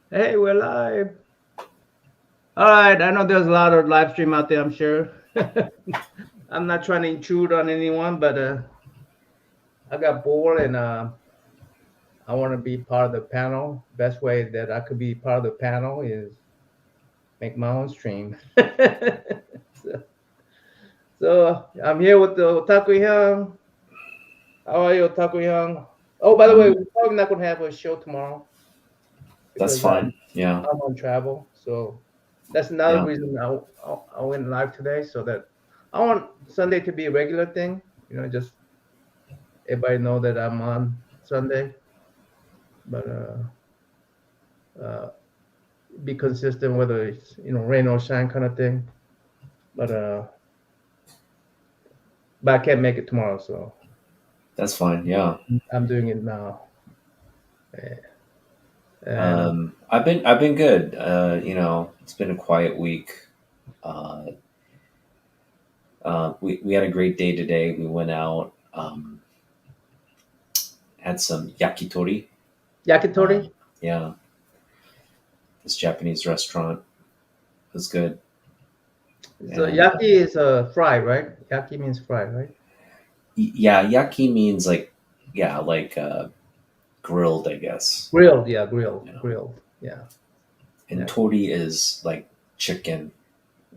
Hey, we're live. All right. I know there's a lot of live stream out there, I'm sure. I'm not trying to intrude on anyone, but I got bored and I want to be part of the panel. Best way that I could be part of the panel is make my own stream. so, so I'm here with the Otaku Young. How are you, Otaku Young? Oh, by the way, Um, we're probably not going to have a show tomorrow that's because fine. Yeah, I'm on travel. So that's another yeah, reason I went live today so that I want Sunday to be a regular thing. Just everybody know that I'm on Sunday, but uh, be consistent whether it's rain or shine kind of thing. But I can't make it tomorrow, so that's fine. Yeah. I'm doing it now. And I've been good. It's been a quiet week. Uh, we had a great day today. We went out, had some yakitori. yakitori. Uh, yeah, this Japanese restaurant was good. So And yaki is fry, right? Yaki means fry, right? yeah, yaki means like grilled, I guess. Grilled, yeah, grilled, Yeah, grilled, yeah, and yeah, tori is like chicken.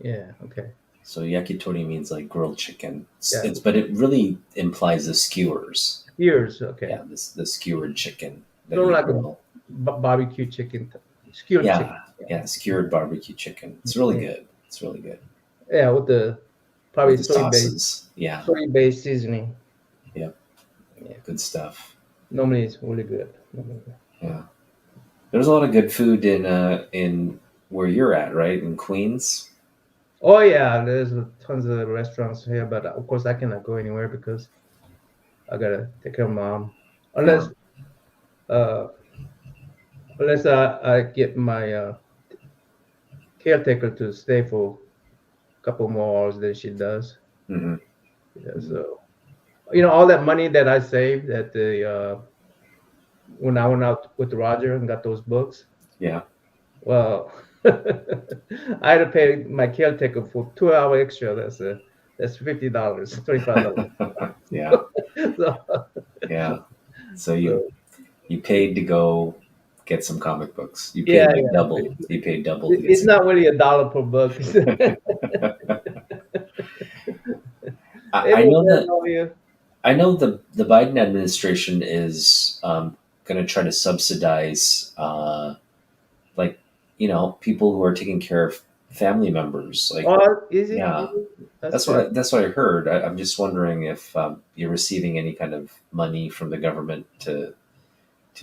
yeah. Okay, So yakitori means like grilled chicken. yeah. But it really implies the skewers. Ears, okay. Yeah, this the skewered chicken that Sort of you like a grill. barbecue chicken, skewered chicken. Yeah, yeah, skewered barbecue chicken. It's really Yeah, good. It's really good yeah, with the probably with the sauces. Yeah, soy based seasoning. yep, Yeah, good stuff. normally it's really good. Normally. Yeah, there's a lot of good food in where you're at, right? In Queens. Oh yeah, there's tons of restaurants here, but of course I cannot go anywhere because I gotta take care of mom. Yeah, Unless uh unless I get my caretaker to stay for a couple more hours than she does. hmm Yeah, hmm so all that money that I saved at the when I went out with Roger and got those books. yeah. Well, I had to pay my caretaker for 2 hour extra. That's $50, $25. Yeah, so, yeah. So you so you paid to go get some comic books. You yeah, paid like yeah. double. You paid double to get It's some. not really $1 per book. Hey, I what's know going that on here? I know the Biden administration is going to try to subsidize, like people who are taking care of family members. Like, Oh, is it? yeah, That's good. that's what I heard. I'm just wondering if you're receiving any kind of money from the government to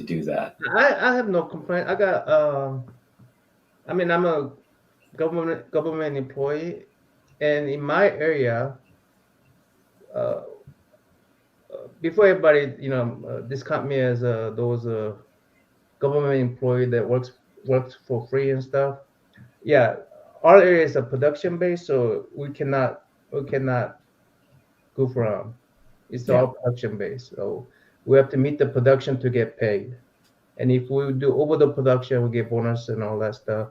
do that. I have no complaint. I mean, I'm a government employee, and in my area, uh, before everybody, discount me as those government employee that works for free and stuff. Yeah, our area is a production base, so we cannot go from. It's Yeah, all production based, so we have to meet the production to get paid. And if we do over the production, we get bonus and all that stuff.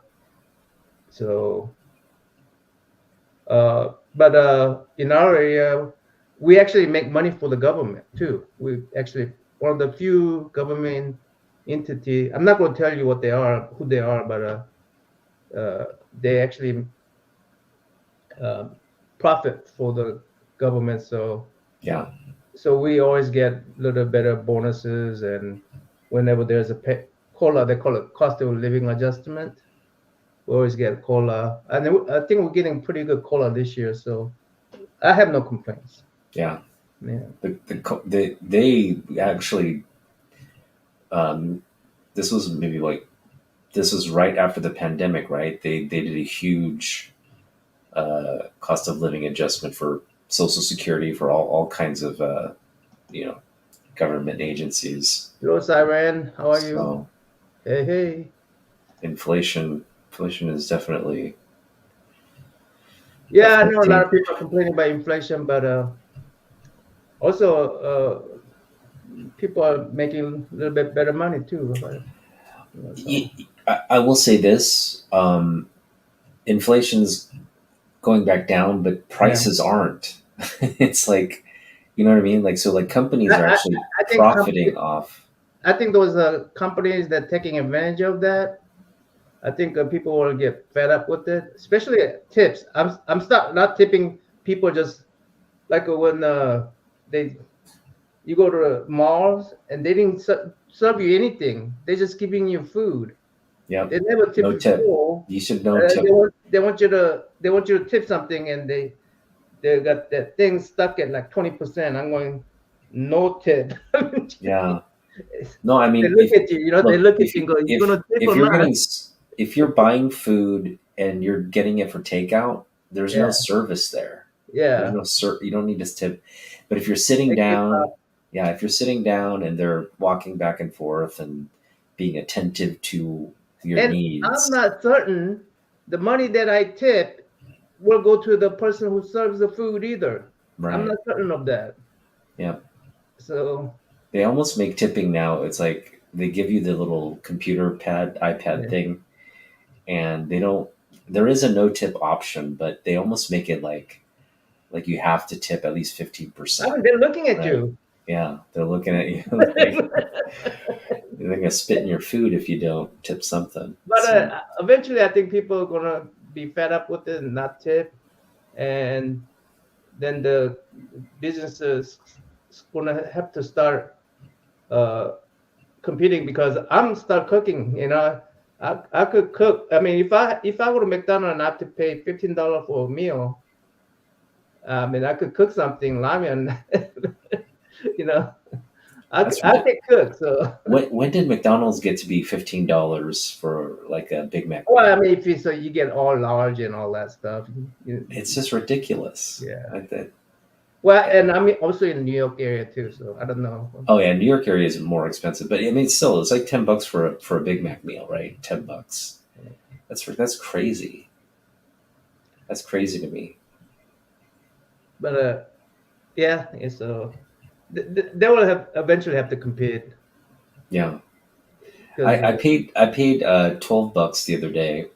So, but in our area, we actually make money for the government too. We actually one of the few government entity. I'm not going to tell you what they are, who they are, but they actually uh, profit for the government. yeah, So we always get a little better bonuses, and whenever there's a COLA, they call it cost of living adjustment. We always get COLA, and I think we're getting pretty good COLA this year. So I have no complaints. yeah. Yeah. They actually um, this was maybe like this was right after the pandemic, right? They did a huge cost of living adjustment for Social Security for all kinds of you know government agencies. Hello, Siren. How are you? So Hey, hey. inflation is Yeah, I know a lot affecting. of people are complaining about inflation, but also people are making a little bit better money too. Right? So. I will say this: inflation's going back down, but Yeah. prices aren't. It's like, you know what I mean? Like, so like companies are I, I, actually I think profiting off. I think those companies that taking advantage of that. I think people will get fed up with it, especially tips. I'm stop not tipping people just like when they you go to the malls and they didn't serve you anything. They're just giving you food. Yep. They never tip No you tip. full. You should no tip. They want you to tip something and they got that thing stuck at like 20%. I'm going no tip. Yeah. They No, I mean, look at you, they look, look at you and go, "You gonna tip if or you're not?" getting if you're buying food and you're getting it for takeout, there's no Yeah, service there. There's yeah. no you don't need to tip. But if you're sitting They keep down, yeah, if you're sitting down and they're walking back and forth and being attentive to your And I'm needs, not certain the money that I tip will go to the person who serves the food either. I'm right? not certain of that. Yeah, So they almost make tipping now. It's like they give you the little computer pad, iPad yeah. thing, and they don't. There is a no tip option, but they almost make it like you have to tip at least I 15%, mean, they're looking at right? you. Yeah, they're looking at you but like they're gonna spit in your food if you don't tip something. So eventually, I think people are gonna be fed up with it and not tip, and then the businesses gonna have to start uh, competing because I'm start cooking. I could cook. I mean, if I go to McDonald's and I have to pay $15 for a meal, I mean, I could cook something ramen. you know, that's I ridiculous. can cook. So, When did McDonald's get to be $15 for like a Big Mac well, I meal? mean, if you so you get all large and all that stuff. It's just ridiculous. Yeah. I think. Well, and I mean, also in the New York area too. So I don't know. Oh yeah, New York area is more expensive, but I mean, still, it's like $10 for a Big Mac meal, right? $10. That's crazy. That's crazy to me. But yeah. So they will have eventually have to compete Yeah, because I paid $12 the other day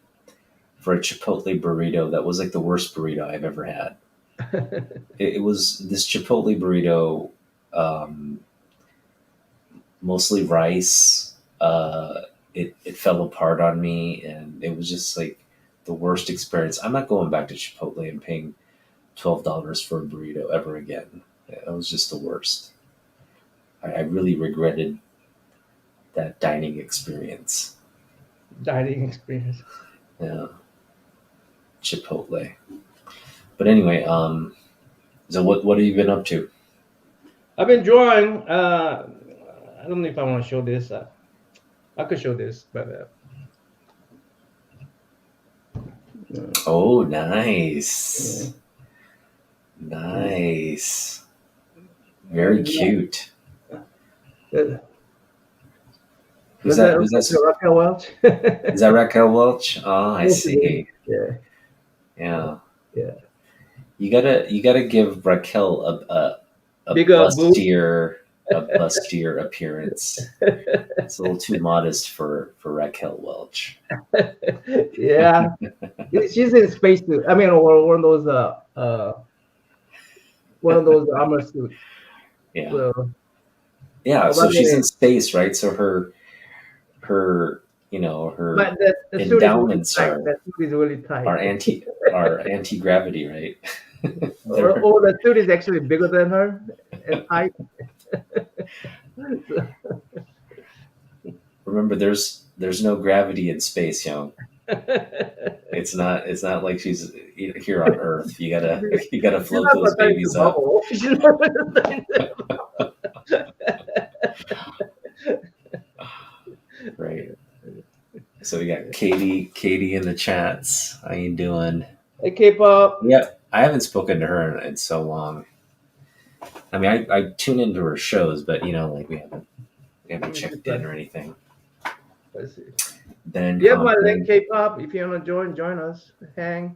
for a Chipotle burrito that was like the worst burrito I've ever had. It was this Chipotle burrito, um, mostly rice. It fell apart on me, and it was just like the worst experience. I'm not going back to Chipotle and paying $12 for a burrito ever again. It was just the worst. I really regretted that dining experience. dining experience. Yeah, Chipotle. But anyway, so what have you been up to? I've been drawing. I don't know if I want to show this. I could show this, but Oh, yeah. nice, nice, very cute. Uh, Who's Was that? that Who's that? Raquel Welch? Is that Raquel Welch? Oh, I Yes, it is. see. Yeah, Yeah, yeah. you gotta give Raquel a Bigger boob. bustier appearance. It's a little too modest for Raquel Welch. yeah, she's in space suit. I mean, or one of those armor suits. Yeah, So, yeah. but So she's in space, right? So her her the suit is really endowments tight. That suit is really tight. are anti gravity, right? Or, They're the suit is actually bigger than her and tight. remember there's no gravity in space, young. It's not like she's here on Earth. You gotta She's float not those gonna turn into babies up, bubble. She's not gonna turn into- right? So we got Katie in the chats. How you doing? Hey, K-pop. Yeah, I haven't spoken to her in so long. I mean, I tune into her shows, but like we Let haven't me just checked in or anything. let's see. Ben You have my link, Compton, K-pop. If you wanna join us. Hang.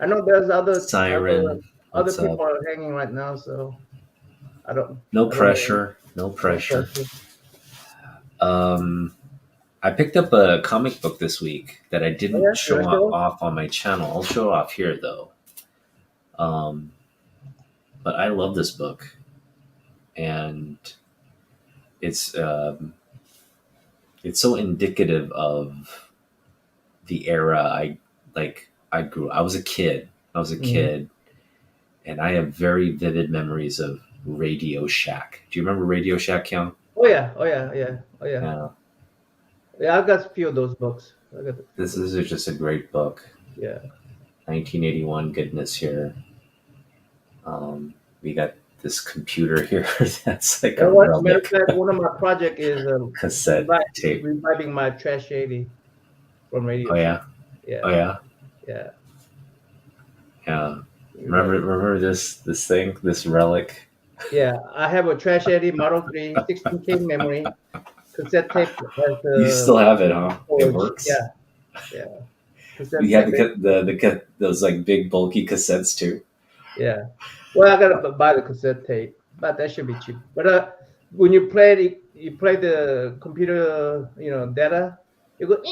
I know there's Siren, other what's people up? are hanging right now, so No I don't know. pressure, no No pressure. pressure. Um, I picked up a comic book this week that I Oh didn't yeah, you show want to show? off on my channel. I'll show it off here though. Um, but I love this book, and it's um, it's so indicative of the era I grew. I was a kid. I was a Mhm. kid, and I have very vivid memories of Radio Shack. Do you remember Radio Shack, Young? Oh yeah, oh yeah, yeah, oh yeah. Yeah, Yeah, I've got a few of those books. I got a few of this those. is just a great book. Yeah. 1981 goodness here. We got this computer here that's like a And what matter of relic fact, one of my project is cassette tape. reviving my Trash 80 from Oh Radio Shack. yeah, oh Yeah, yeah, yeah. yeah. Reviving. Remember this thing, this relic. Yeah, I have a Trash 80 Model 3, 16K memory, cassette tape has You still have it, huh? It storage. works. Yeah, yeah. Cassette You had tape. those like big bulky cassettes too. Yeah. Well, I gotta buy the cassette tape, but that should be cheap. But when you play it, you play the computer, data, you go. I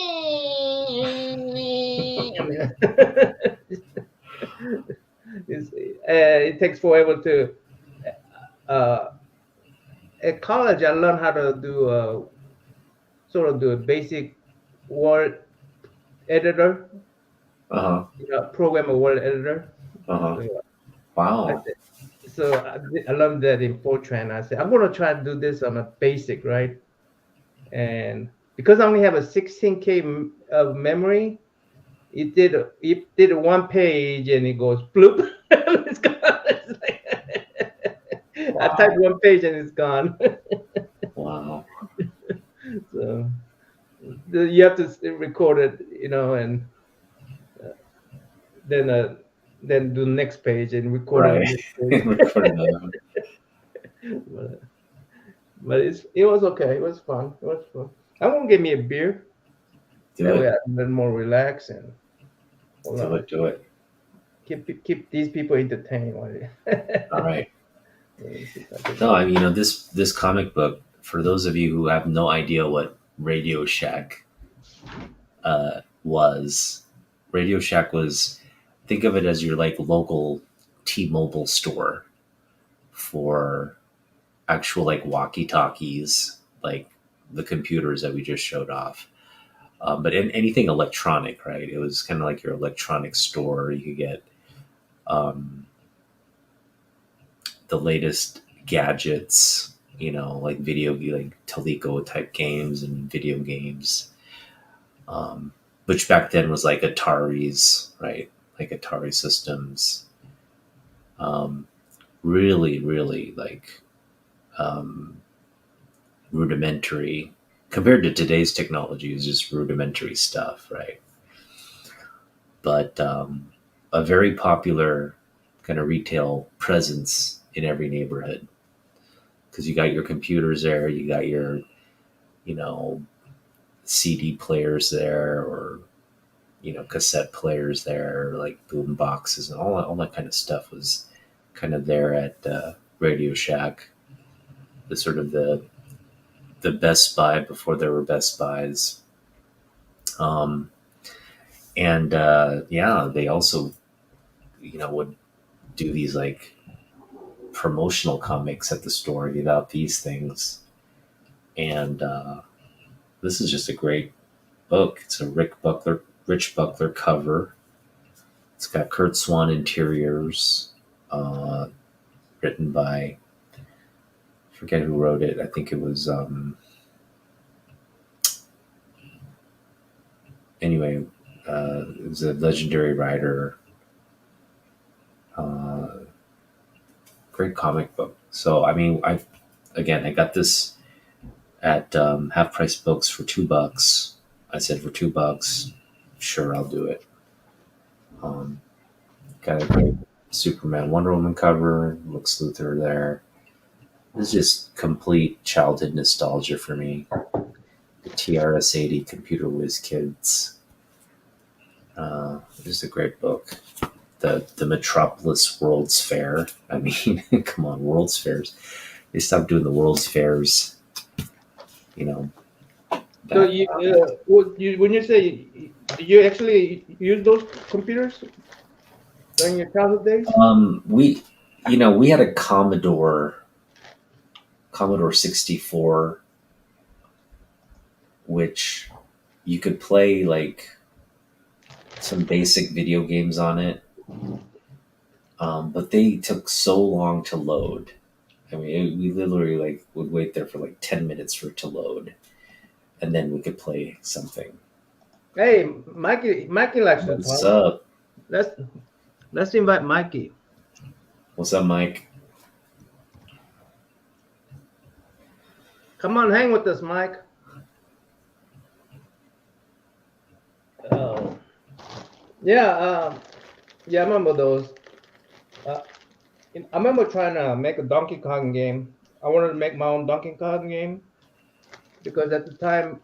mean, it takes forever to. Uh, at college, I learned how to do sort of do a basic word editor, Uh huh. program a word editor. Uh huh. So, I Wow. So I learned that in Fortran. I said, I'm going to try to do this on a basic, right? And because I only have a 16K of memory, it did one page and it goes bloop. It's gone. It's I typed Wow. one page and it's gone. Wow. So you have to record it, and uh, then uh, then do the next page and record it on Right. the next Record another one. page. But it was okay. It was fun. It was fun. I'm gonna get me a beer. Do That way it. I can more relax and hold Do on. it. Do it. Keep these people entertained. All Let right. me see if I can No, get. I mean, this comic book. For those of you who have no idea what Radio Shack was, Radio Shack was, think of it as your like local T-Mobile store for actual like walkie talkies, like the computers that we just showed off. But anything electronic, right? It was kind of like your electronic store. You could get um, the latest gadgets, like like Teleco type games and video games, um, which back then was like Ataris, right? Like Atari systems. Um, really, really like um, rudimentary compared to today's technology is just rudimentary stuff, right? But a very popular kind of retail presence in every neighborhood because you got your computers there, you got your you know CD players there, or cassette players there, like boom boxes and all that kind of stuff was kind of there at Radio Shack, the sort of the Best Buy before there were Best Buys. Um, and yeah, they also would do these like promotional comics at the store, give out these things, and this is just a great book. It's a Rich Buckler cover. It's got Kurt Swan interiors, uh, written by, I forget who wrote it. I think it was anyway. It was a legendary writer. Uh, Great comic book. So I mean, I got this at half price books for $2. I said for $2, sure, I'll do it. Um, Got a great Superman, Wonder Woman cover. Lex Luthor there. This is just complete childhood nostalgia for me. The TRS-80 Computer Whiz Kids. This is a great book. The Metropolis World's Fair. I mean, come on, World's Fairs. They stopped doing the World's Fairs, you know, So back. when you say, do you actually use those computers during your childhood days? We, we had a Commodore 64, which you could play like some basic video games on it, but they took so long to load. I mean, we literally like would wait there for like 10 minutes for it to load, and then we could play something. Hey, Mikey likes to What's talk. up? Let's let's invite Mikey. What's up, Mike? Come on, hang with us, Mike. Oh, yeah, yeah, I remember those. Uh, I remember trying to make a Donkey Kong game. I wanted to make my own Donkey Kong game because at the time,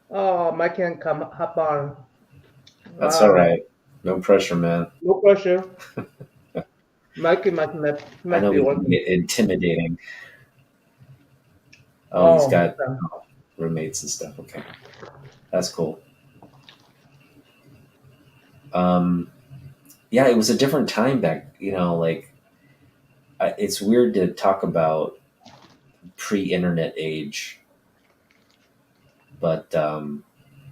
oh, Mike can't come hop on. That's all Uh, right. No pressure, man. no pressure. Mikey I might know be we can working. get intimidating. Oh, he's Oh, got okay. roommates and stuff. Okay, that's cool. Um, yeah, it was a different time back. Like it's weird to talk about pre-internet age, but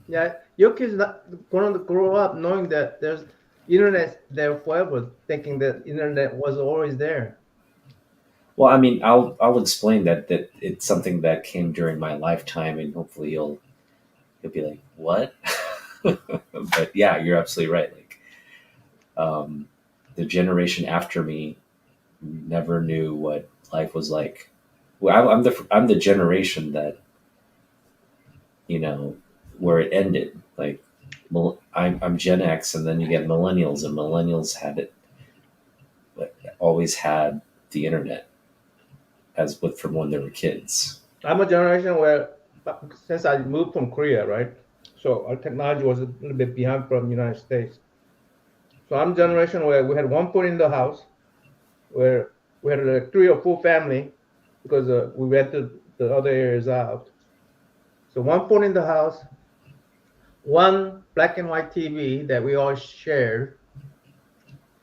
Yeah, your kids not going to grow up knowing that there's internet there forever, thinking that internet was always there. well, I mean, I'll explain that it's something that came during my lifetime, and hopefully you'll be like, what? But yeah, you're absolutely right. Like um, the generation after me never knew what life was like. Well, I'm the generation that you know where it ended. Like I'm Gen X, and then you get millennials, and millennials had it, like, always had the internet as with from when they were kids. I'm a generation where, since I moved from Korea, right? So our technology was a little bit behind from the United States. So I'm a generation where we had one phone in the house, where we had like three or four family, because we rented the other areas out. So one phone in the house, one black and white TV that we all shared.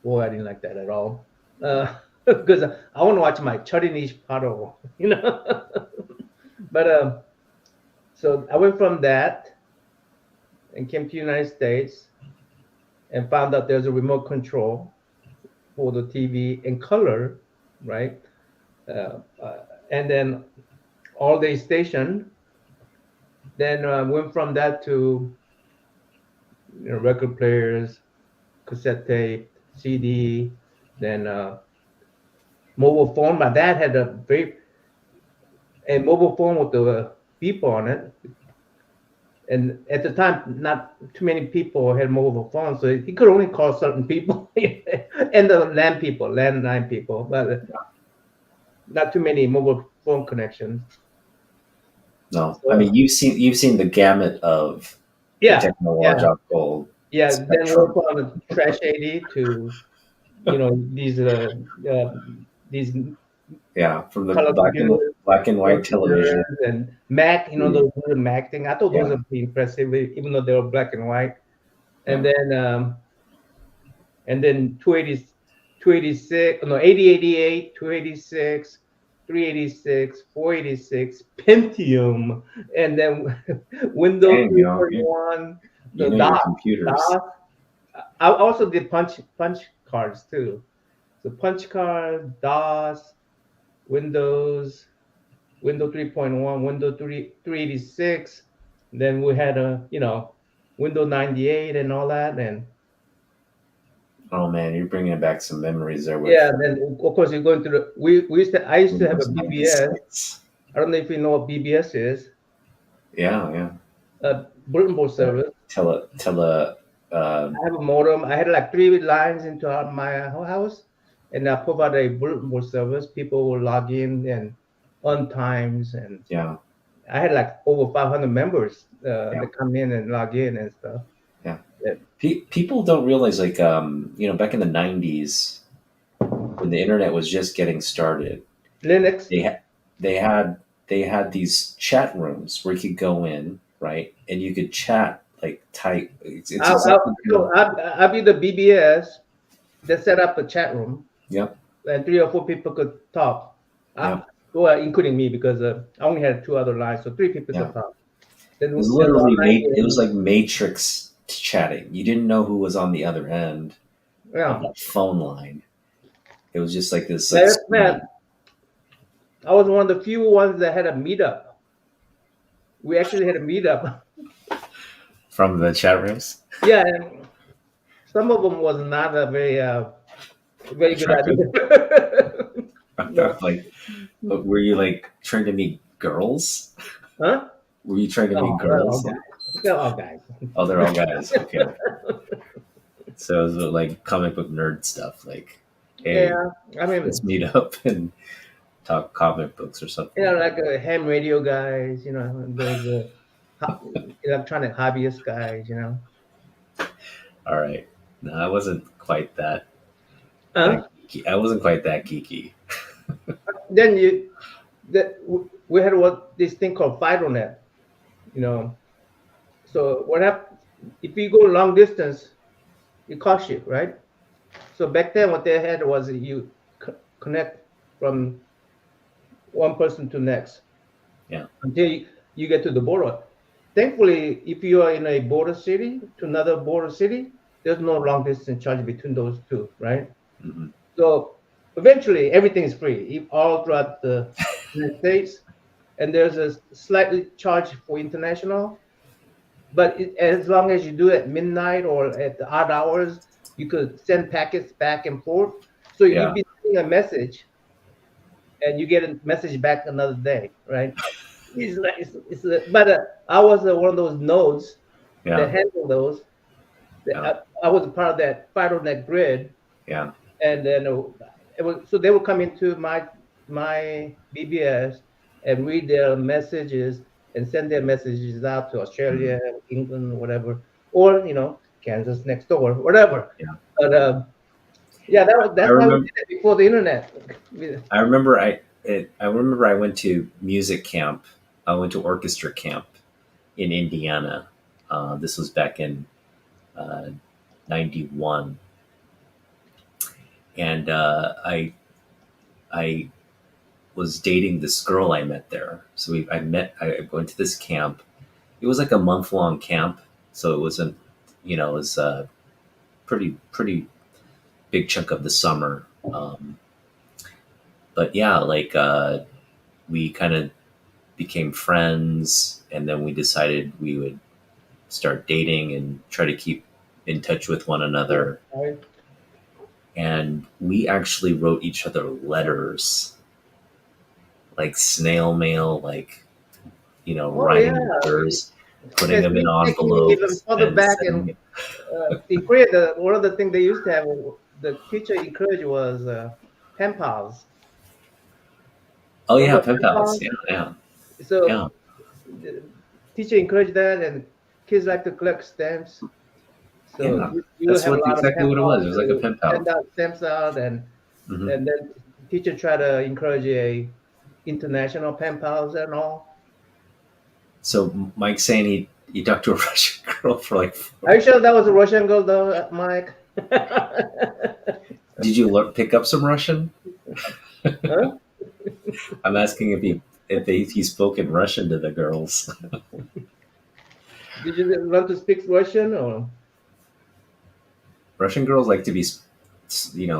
Boy, I didn't like that at all. Because I want to watch my Chutney Paro, you know. But so I went from that and came to the United States and found out there's a remote control for the TV in color, right? And then all day station. Then went from that to record players, cassette tape, CD, then mobile phone. My dad had a mobile phone with the beep on it, and at the time, not too many people had mobile phones, so he could only call certain people and the landline people, but not too many mobile phone connections. No, I So mean you've seen the gamut of the yeah, yeah, technological yeah. Then went spectrum. from the trash 80 to these these Yeah, from the color computers, black and color white television. computers, and Mac. to- Those little Mac thing. I thought those Yeah, were pretty impressive, even though they were black and white. And yeah. then 280, 286, no, 8088, 286, 386, 486, Pentium, and then Windows Dang, 3.1, you the know your DOS. computers. DOS. I also did punch cards too. So punch card, DOS, Windows, Windows 3.1, Windows 386. Then we had Windows 98 and all that. And Oh man, you're bringing back some memories there with yeah, then of course you're going to we used to I used to have a Windows BBS. 96. I don't know if you know what BBS is. Yeah, yeah. Bulletin board service. Tele. I have a modem. I had like three lines into my house, and I provide a bulletin board service. People will log in and on times, and Yeah, I had like over 500 members yeah, that come in and log in and stuff. yeah. Yeah. People don't realize, like, back in the '90s when the internet was just getting started, Linux. they had. they had these chat rooms where you could go in, right, and you could chat like type. It's exactly kind of I'll be the BBS that set up a chat room, yep, and 3 or 4 people could talk. Uh, yep, well, including me because I only had 2 other lines, so 3 people yeah. could talk. It was Then one literally night, it was like Matrix chatting. You didn't know who was on the other end of yeah, that phone line. It was just like this like man, screen I was one of the few ones that had a meetup. We actually had a meetup. from the chat rooms. Yeah, and some of them was not a very good Attractive. idea. No, Like, but were you like trying to meet girls? huh? Were you trying to No, meet they're all girls? Like, guys. They're all guys. oh, they're all guys. Okay. So it was like comic book nerd stuff. Like, hey, Yeah, I mean, let's meet up and talk comic books or something like that. like ham radio guys, those electronic hobbyist guys, All right. No, I wasn't quite that Huh? geeky. I wasn't quite that geeky. Then we had what this thing called FidoNet, you know. So what happens if you go long distance, it costs you, right? So back then, what they had was you connect from one person to next Yeah. until you get to the border. Thankfully, if you are in a border city to another border city, there's no long distance charge between those two, right? Hmm. So eventually, everything is free all throughout the United States, and there's a slightly charge for international. But as long as you do it at midnight or at the odd hours, you could send packets back and forth. So you'd Yeah. be sending a message, and you get a message back another day, right? But I was one of those nodes that Yeah. handle those. Yeah. I was a part of that FidoNet grid, Yeah. and then it was so they would come into my BBS and read their messages and send their messages out to Hmm. Australia, England, whatever, or Kansas next door, whatever. Yeah. But yeah, I that's how we remember. did it before the internet. I remember. I remember. I went to music camp. I went to orchestra camp in Indiana. This was back in uh, '91, and I was dating this girl I met there. So I met. I went to this camp. It was like a month long camp, so it wasn't. It was a pretty big chunk of the summer. But yeah, like we kind of became friends, and then we decided we would start dating and try to keep in touch with one another. Right? And we actually wrote each other letters, like snail mail, like Oh yeah, writing letters, putting and them in taking me even envelopes, further and back sending and it. in Korea, one of the things they used to have, the teacher encouraged was pen pals. Oh yeah, Remember pen pen pals. pals? Yeah, yeah, So yeah. the teacher encouraged that, and kids like to collect stamps. So Yeah, you will that's have a what lot of exactly pen what it was. pals It was like a to pen pal. send out stamps out, and Hmm. and then teacher try to encourage a international pen pals and all. So Mike's saying he talked to a Russian girl for like. Are you sure that was a Russian girl though, Mike? Did you pick up some Russian? Huh? I'm asking if he spoke in Russian to the girls. Did you learn to speak Russian or? Russian girls like to be,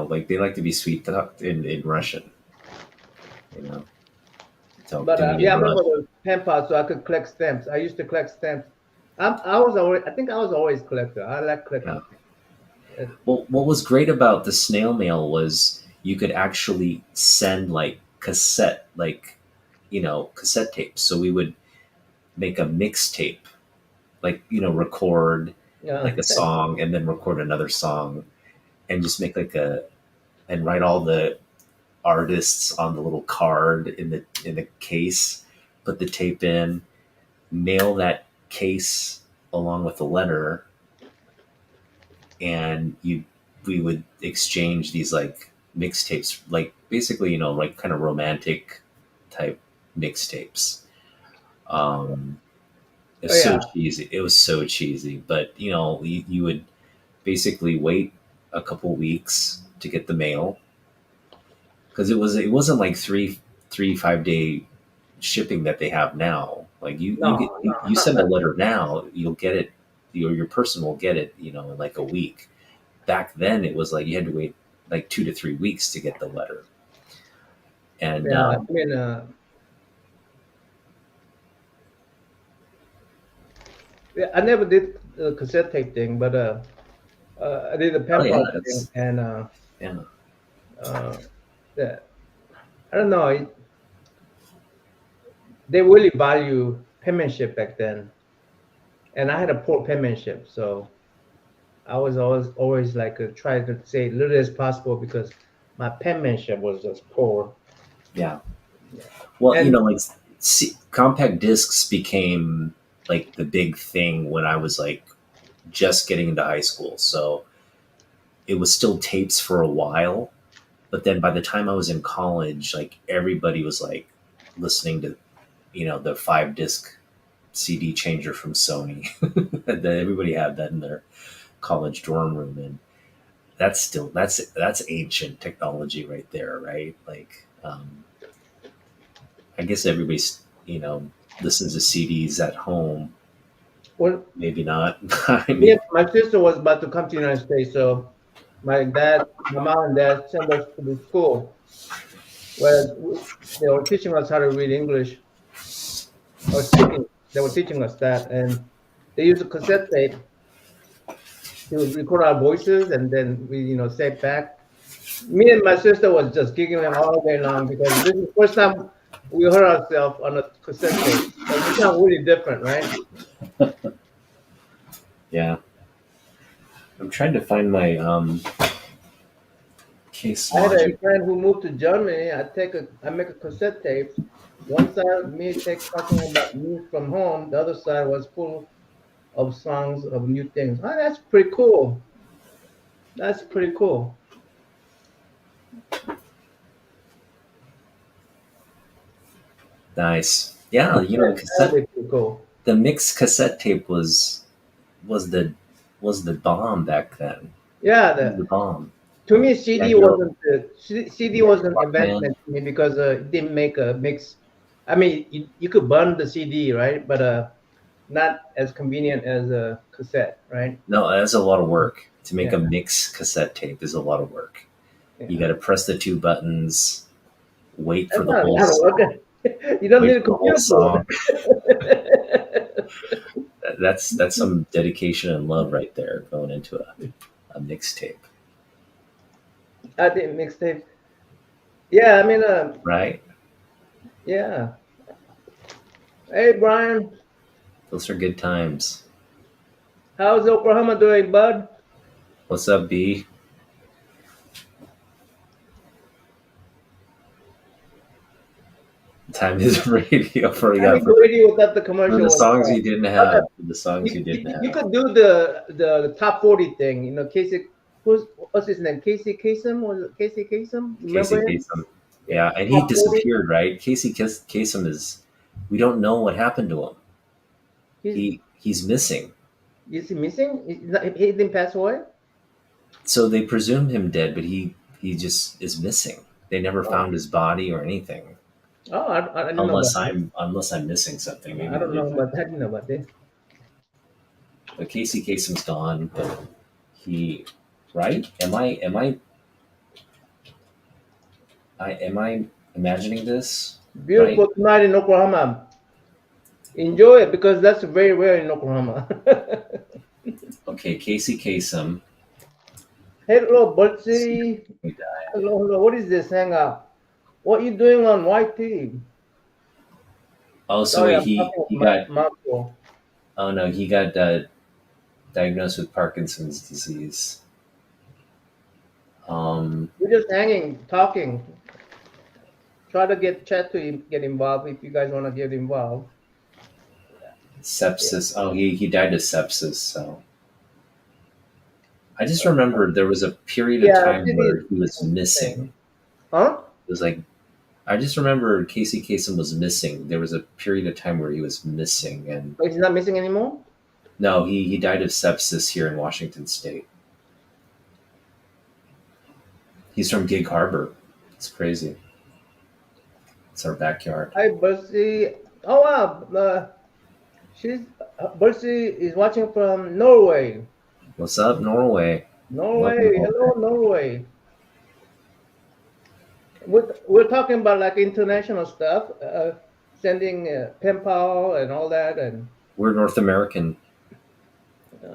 like they like to be sweet talked in Russian. You know, talk But to me yeah, in I remember Russian. the pen pal, so I could collect stamps. I used to collect stamps. I was always, I think I was always a collector. I like Yeah. collecting things. Well, what was great about the snail mail was you could actually send like cassette tapes. So we would make a mixtape, like record Yeah, like a song and then record another song and just make like a and write all the artists on the little card in the case, put the tape in, mail that case along with the letter, and we would exchange these like mixtapes, like basically like kind of romantic type mixtapes. Um, Oh it's so yeah, cheesy. It was so cheesy, but you would basically wait a couple weeks to get the mail because it wasn't like 5 day shipping that they have now. Like no, you send a letter now, you'll get it. Your person will get it. In like a week. Back then, it was like you had to wait like 2 to 3 weeks to get the letter. And yeah. I mean, yeah, I never did the cassette tape thing, but I did the oh pen yeah, pal thing, that's and yeah, uh, yeah, I don't know. They really value penmanship back then, and I had a poor penmanship, so I was always like try to say little as possible because my penmanship was just poor. yeah. Well, And like compact discs became like the big thing when I was like just getting into high school. So it was still tapes for a while, but then by the time I was in college, like everybody was like listening to the 5 disc CD changer from Sony. That everybody had that in their college dorm room, and that's ancient technology right there, right? Like, I guess everybody's listens to CDs at home. when Maybe not. I me and mean, my sister was about to come to the United States, so my mom and dad sent us to the school where they were teaching us how to read English or speaking. They were teaching us that, and they used a cassette tape to record our voices, and then we, say it back. Me and my sister was just giggling all day long because this is the first time we heard ourselves on a cassette tape. So we sound really different, right? yeah. I'm trying to find my case I had a logic. friend who moved to Germany. I make a cassette tape. One side me talking about news from home. The other side was full of songs of new things. Oh, that's pretty cool. That's pretty cool. Nice. Yeah, That'd be pretty cool. the mixed cassette tape was the was the bomb back then. Yeah, It was the bomb. to me, Yeah, CD you had wasn't your Walkman. invented to me because it didn't make a mix. I mean, you could burn the CD, right? But not as convenient as a cassette, right? No, that's a lot of work. To make Yeah, a mix cassette tape is a lot of work. You got yeah. to press the two buttons, wait for That's the not a whole lot of song, work. You don't wait need a for the whole computer for song. it. That's some dedication and love right there going into a mixtape, I did mixtape. Yeah, I mean, right? yeah. Hey, Brian, Those are good times. how's Oklahoma doing, bud? What's up, B? Time is radio for I mean, the radio without the for commercial the was songs you didn't okay. have. For the songs you didn't You have. could do the top 40 thing. Casey, what's his name? Casey Kasem, was it Casey Kasem? Remember Casey him? Kasem. Yeah, Yeah, and he top 40. disappeared, right? Kasem is. We don't know what happened to him. He's He's missing. is he missing? He didn't pass away. So they presumed him dead, but he just is missing. They never Oh, found his body or anything. oh, I didn't know about that. Unless I'm missing something. I Maybe they don't did know find about him. that. I didn't know about that. But Casey Kasem's gone. But he, right? Am I imagining this right? Beautiful tonight in Oklahoma. Enjoy it because that's very rare in Oklahoma. Okay, Casey Kasem. Hello, Let's see Butsy. if he died. Hello, hello. What is this hangout? What you doing on YT? Oh, so Sorry, wait, I'm he talking with he my got. mouthful. Oh no, he got diagnosed with Parkinson's disease. Um, We're just hanging, talking. Try to get chat to get involved if you guys want to get involved. Yeah. sepsis. Oh, he died of sepsis. So I just remember there was a period of Yeah, time it is where he was the missing. same. Huh? It was like I just remember Casey Kasem was missing. There was a period of time where he was missing, and But he's not missing anymore. no, he died of sepsis here in Washington State. He's from Gig Harbor. It's crazy. It's our backyard. Hi, Bercy. Oh wow, she's Bercy is watching from Norway. What's up, Norway? Welcome Norway, home. hello, Norway. We're talking about like international stuff, sending pen pal and all that, We're North American. uh,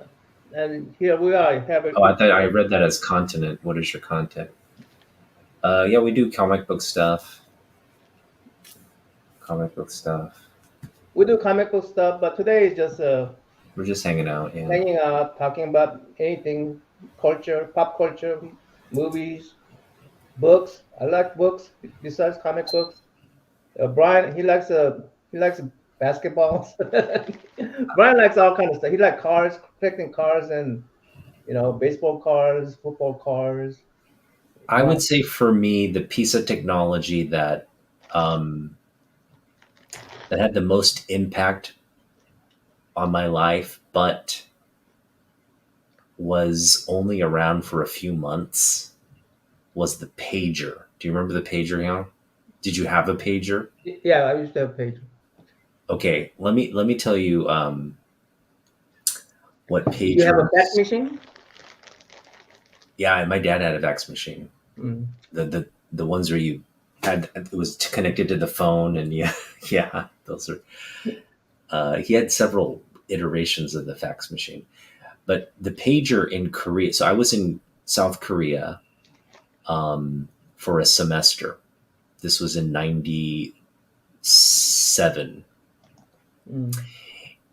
and here we are having. Oh, I thought I read that as continent. What is your content? Yeah, we do comic book stuff. Comic book stuff. We do comic book stuff, but today is just We're just hanging out. Yeah. hanging out, talking about anything, culture, pop culture, movies, books. I like books besides comic books. Brian, he likes basketballs. Brian likes all kind of stuff. He likes cars, collecting cars, and baseball cards, football cars. I would say for me, the piece of technology um, that had the most impact on my life, but was only around for a few months, was the pager. Do you remember the pager, Young? Did you have a pager? Yeah, I used to have page. Okay, let me tell you what You have a fax pagers. machine? Yeah, my dad had a fax machine. Mm. The ones where you had it was connected to the phone, and yeah, yeah, those are. He had several iterations of the fax machine, but the pager in Korea. So I was in South Korea for a semester. This was in '97, Mm.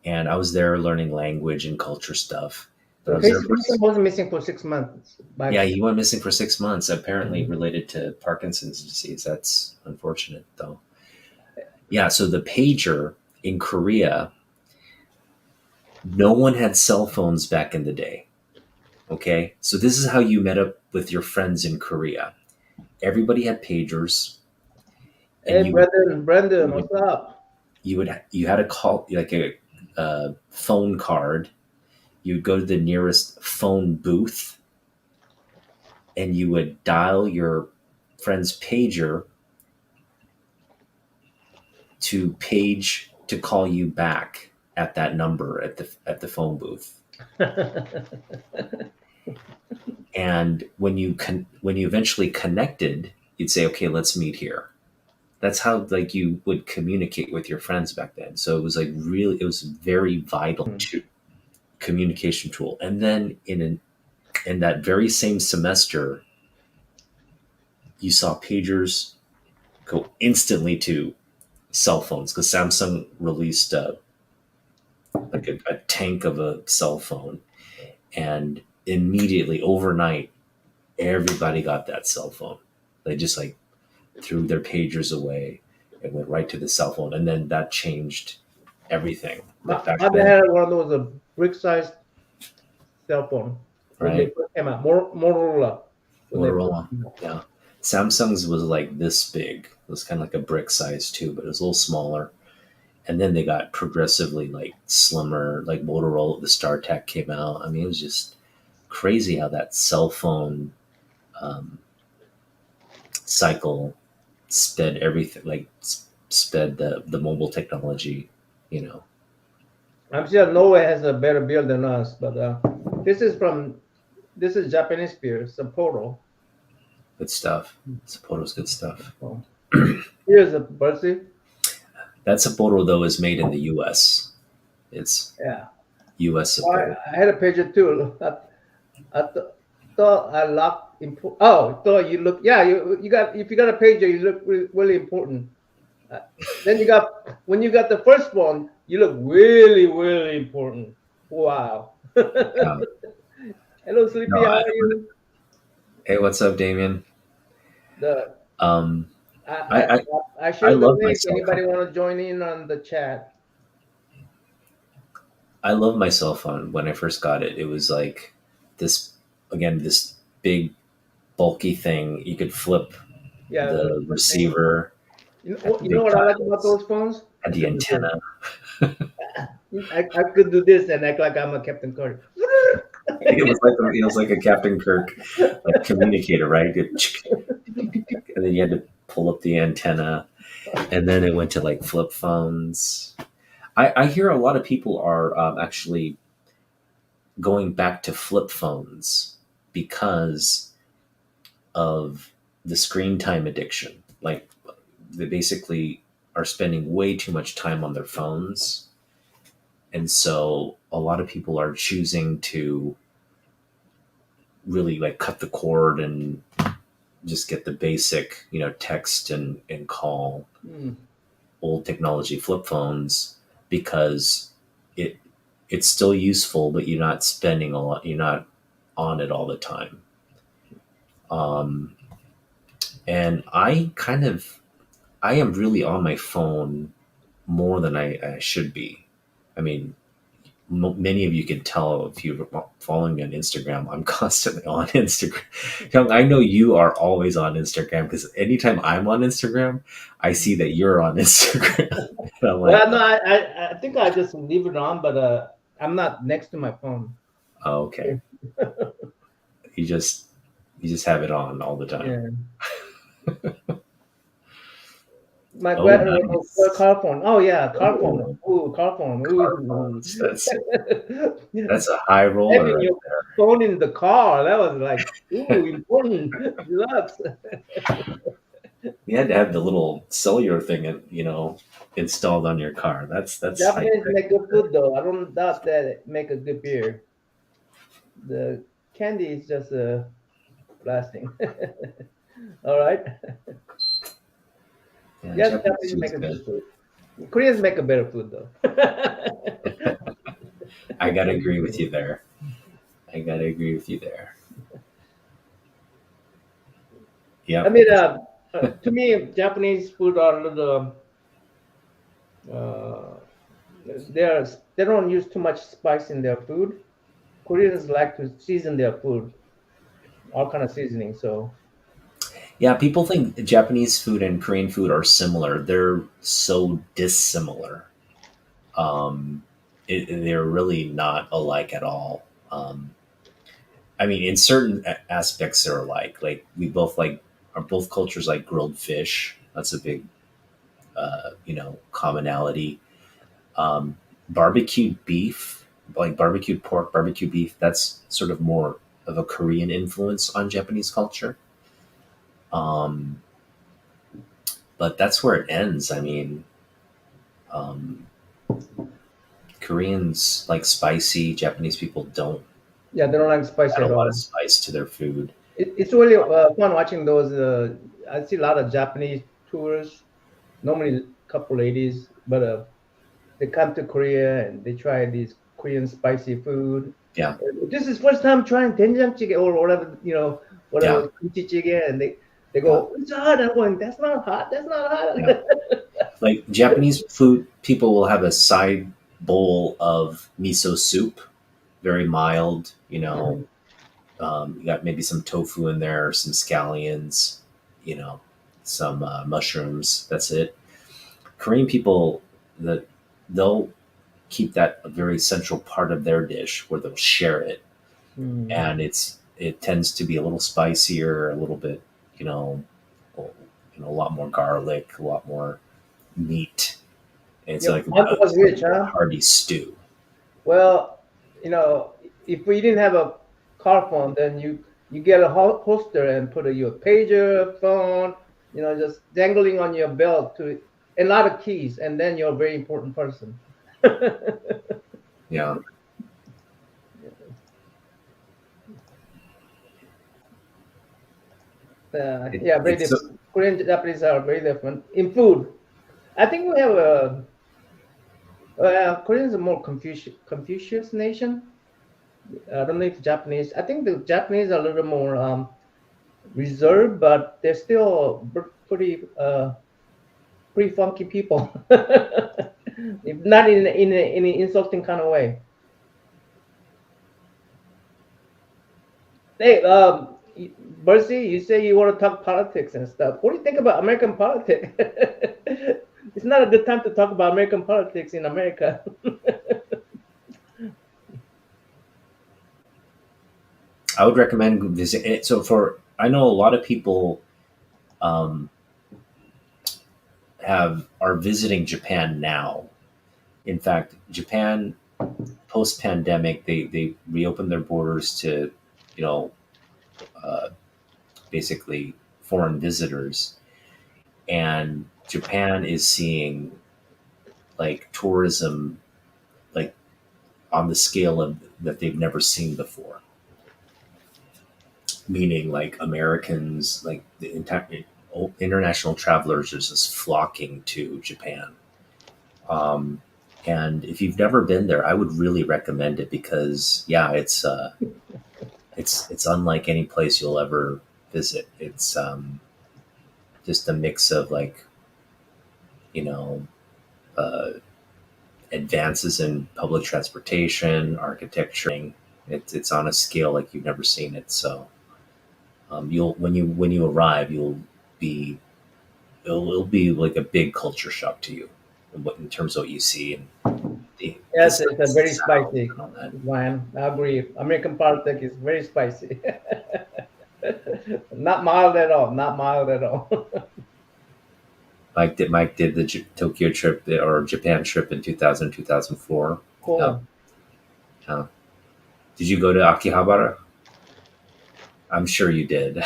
and I was there learning language and culture stuff. But I So was there his for son was missing for 6 months. yeah. But He went missing for 6 months, apparently mm. related to Parkinson's disease. That's unfortunate, though. Yeah. So the pager in Korea, no one had cell phones back in the day. Okay. So this is how you met up with your friends in Korea. Everybody had pagers, and Hey, Brandon, what's up? you had a call like a phone card. You'd go to the nearest phone booth, and you would dial your friend's pager to page to call you back at that number at the phone booth. And when you eventually connected, you'd say, "Okay, let's meet here." That's how like you would communicate with your friends back then. So it was like really, it was very vital to communication tool. And then in that very same semester, you saw pagers go instantly to cell phones because Samsung released like a tank of a cell phone, and immediately overnight, everybody got that cell phone. They just like threw their pagers away and went right to the cell phone, and then that changed everything. My, But back my dad then, had one of those brick-sized cell phone when they right? first came out. Motorola. When they first Motorola, came out. yeah. Samsung's was like this big. It was kind of like a brick size too, but it was a little smaller. And then they got progressively like slimmer. Like Motorola, the StarTAC came out. I mean, it was just crazy how that cell phone um, cycle sped everything, like sped the mobile technology. You know, I'm sure Norway has a better build than us, but this is from this is Japanese beer, Sapporo. good stuff. Sapporo's good stuff. Oh. Here's a Bercy. That Sapporo though is made in the U.S. It's Yeah. U.S. Oh, Sapporo. I had a pager too. I thought I locked. Oh, thought you look. Yeah, you got if you got a pager, you look really important. Uh, then you got when you got the first one, you look really important. Wow. Yeah. Hello, No, Sleepy. How are you? hey, what's up, Damien? The Um, I I, I, I I I shared the love my link. cell phone. Anybody want to join in on the chat? I love my cell phone. When I first got it, it was like this again, this big bulky thing. You could flip Yeah, the the thing. receiver, At the You know big what I like about tiles, those phones? at the antenna. I could do this and act like I'm a Captain Kirk. It was like a Captain Kirk like communicator, right? And then you had to pull up the antenna, and then it went to like flip phones. I hear a lot of people are actually going back to flip phones because of the screen time addiction. Like they basically are spending way too much time on their phones, and so a lot of people are choosing to really like cut the cord and just get the basic, text and call Hmm. old technology flip phones because it it's still useful, but you're not spending a lot. You're not on it all the time. Um, and I am really on my phone more than I should be. I mean, many of you can tell if you're following me on Instagram, I'm constantly on Instagram. Young, I know you are always on Instagram because anytime I'm on Instagram, I see that you're on Instagram. And I'm like, Well, no, I think I just leave it on, but I'm not next to my phone. oh, okay. You just you just have it on all the time. Yeah, my Oh, well, nice. car phone. Oh yeah, car phone. Oh, Ooh, car phone. car Ooh. phones. That's a high roller Having right your phone in the car, that was like, ooh, important. Deluxe. You had to have the little cellular thing, installed on your car. That's high Japanese tech. make good food though. I don't doubt that it make a good beer. The candy is just blasting. All right. Yeah, Yes, Japanese Japanese food's make a good. good food. Koreans make a better food though. I gotta agree with you there. I gotta agree with you there. I Yep. mean, to me, Japanese food are a little. Uh, they don't use too much spice in their food. Koreans like to season their food, all kind of seasoning. So Yeah, people think Japanese food and Korean food are similar. They're so dissimilar. Um, they're really not alike at all. I mean, in certain aspects, they're alike. Like we both like, are both cultures like grilled fish. That's a big, commonality. Barbecued beef, like barbecued pork, barbecued beef. That's sort of more of a Korean influence on Japanese culture. Um, but that's where it ends. I mean, um, Koreans like spicy. Japanese people don't yeah, they don't like spice add a at lot of all. spice to their food. It's really fun watching those. I see a lot of Japanese tourists, normally couple ladies, but they come to Korea and they try these Korean spicy food. Yeah, This is first time trying doenjang jjigae or whatever, yeah, whatever kimchi jjigae, and they yeah. go, it's hot. I'm going, that's not hot. That's not Yeah. hot. Like Japanese food, people will have a side bowl of miso soup, very mild. Mhm. You got maybe some tofu in there, some scallions, you know, some mushrooms. That's it. Korean people, that they'll keep that a very central part of their dish where they'll share it, Mm. and it tends to be a little spicier, a little bit, you know, a lot more garlic, a lot more meat. It's Your like aunt was it's like rich, a huh? hearty stew. Well, if we didn't have a car phone, then you get a holster and put your pager phone, just dangling on your belt to a lot of keys, and then you're a very important person. Yeah, Yeah, very it's so, different. Korean and Japanese are very different in food. I think we have a Koreans are more Confucius nation. I don't know if Japanese. I think the Japanese are a little more reserved, but they're still pretty funky people. If not in an insulting kind of way. Hey, Bercy, you say you want to talk politics and stuff. What do you think about American politics? It's not a good time to talk about American politics in America. I would recommend visiting it. So for I know a lot of people um, have are visiting Japan now. In fact, Japan post pandemic, they reopened their borders to, you know, uh, basically foreign visitors, and Japan is seeing like tourism like on the scale of that they've never seen before. Meaning, like Americans, like the entire international travelers are just flocking to Japan. Um, and if you've never been there, I would really recommend it because yeah, it's unlike any place you'll ever visit. It's just a mix of like you know uh, advances in public transportation, architecture. It's on a scale like you've never seen it. So you'll when you arrive, be it'll be like a big culture shock to you in terms of what you see and the Yes, it's a sights, the very sounds, spicy and all that. wine. I agree. American politics is very spicy. Not mild at all. Not mild at all. Mike did the Tokyo trip or Japan trip in 2004. Yeah. Cool. Did you go to Akihabara? I'm sure you did.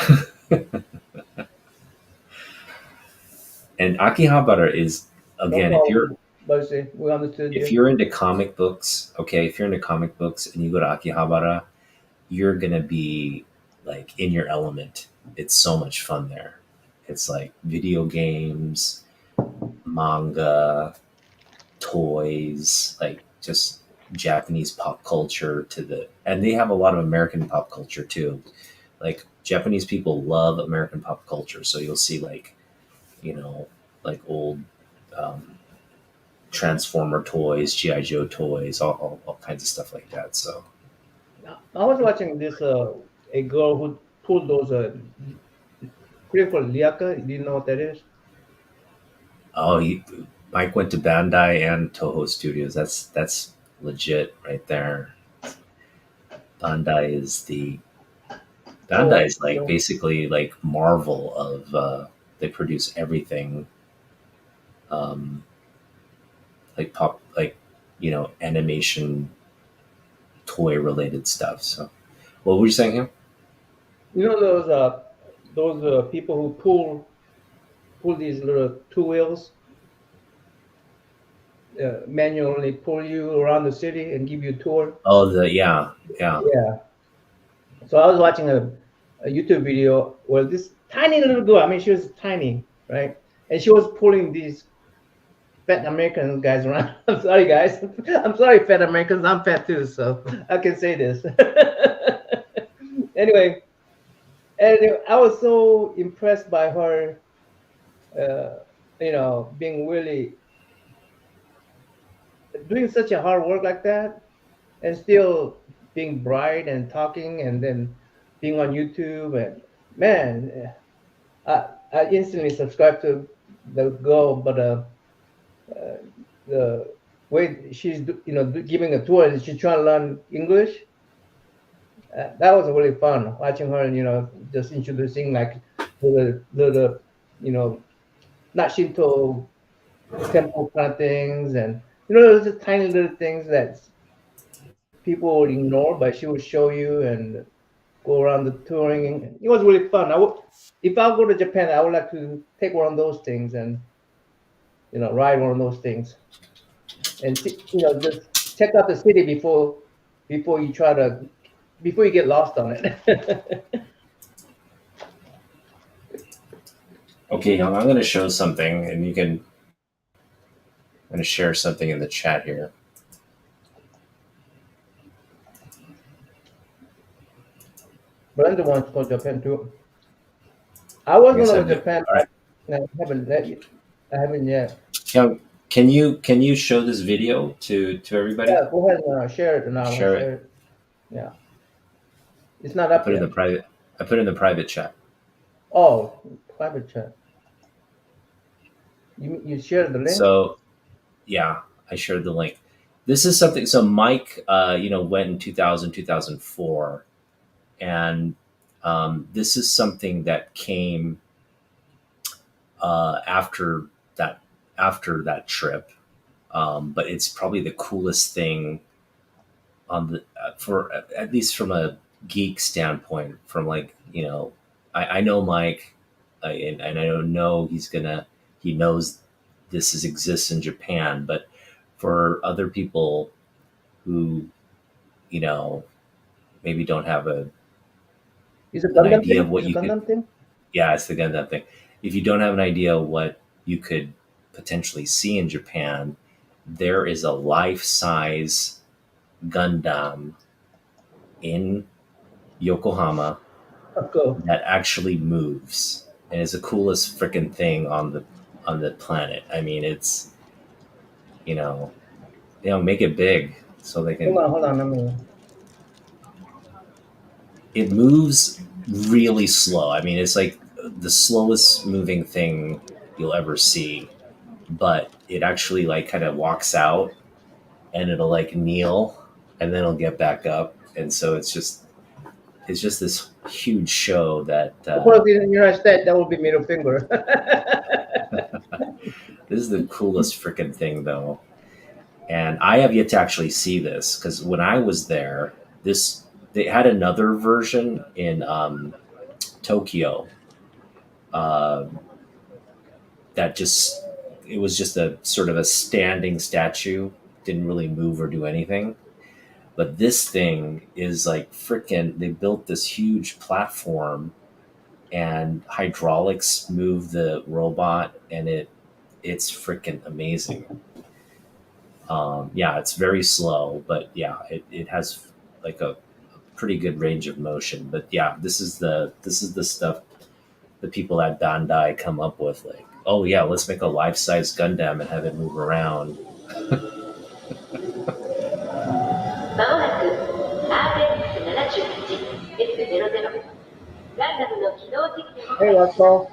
And Akihabara is No again, problem, Bercy. We understood if you. you're into comic books, okay, if you're into comic books and you go to Akihabara, you're gonna be like in your element. It's so much fun there. It's like video games, manga, toys, like just Japanese pop culture to the and they have a lot of American pop culture too. Like Japanese people love American pop culture, so you'll see like you know like old um, Transformer toys, GI Joe toys, all kinds of stuff like that. So I was watching this a girl who pulled those critical liaka. Do you know what that is? oh, Mike went to Bandai and Toho Studios. That's legit right there. Bandai is the Oh, Bandai is like basically like Marvel of they produce everything um, like pop like animation toy related stuff. So what were you saying here? you know those people who pull these little two wheels, manually pull you around the city and give you a tour. Oh, the yeah. Yeah. So I was watching a YouTube video where this tiny little girl, I mean, she was tiny, right? And she was pulling these fat American guys around. I'm sorry, guys. I'm sorry, fat Americans. I'm fat too, so I can say this. Anyway, and I was so impressed by her, uh, being really doing such a hard work like that and still being bright and talking and then being on YouTube. And man, I instantly subscribed to the girl, but uh, the way she's giving a tour and she's trying to learn English. That was really fun watching her, and just introducing like the not Shinto temple kind of things, and those are tiny little things that people would ignore, but she would show you and go around the touring. It was really fun. If I go to Japan, I would like to take one of those things and ride one of those things and see, just check out the city before you try to before you get lost on it. Okay, Young, I'm going to show something, and I'm going to share something in the chat here. Brenda wants to go to Japan too. I was I going guess to I'm go to good. Japan, All right, but I haven't yet. Young, can you show this video to everybody? Yeah, go ahead and share it now. Share Share it. it. Yeah, it's not I up put it in yet. the private. I put it in the private chat. Oh, private chat. You shared the link? So yeah, I shared the link. This is something. So Mike, went in 2000, 2004, and this is something that came after that trip. But it's probably the coolest thing on the for at least from a geek standpoint. From like I know Mike, and I don't know he knows this exists in Japan, but for other people who you know maybe don't have Is a an Gundam idea thing? of Is what a you could. Gundam thing? Yeah, it's the Gundam thing. If you don't have an idea what you could potentially see in Japan, there is a life-size Gundam in Yokohama Cool. that actually moves, and is the coolest freaking thing on the planet. I mean, it's you know make it big so they can. Hold on. Let me. It moves really slow. I mean, it's like the slowest moving thing you'll ever see, but it actually like kind of walks out and it'll like kneel and then it'll get back up, and so it's just this huge show that Of course, in the United States, that would be middle finger. this is the coolest freaking thing though. And I have yet to actually see this because when I was there, this they had another version in Tokyo, uh, that just it was just a sort of a standing statue, didn't really move or do anything. But this thing is like freaking. They built this huge platform and hydraulics move the robot, and it's freaking amazing. Yeah, it's very slow, but yeah, it has like a pretty good range of motion. But yeah, this is the stuff the people at Bandai come up with. Like, oh yeah, let's make a life size Gundam and have it move around. Hey, Roscoe.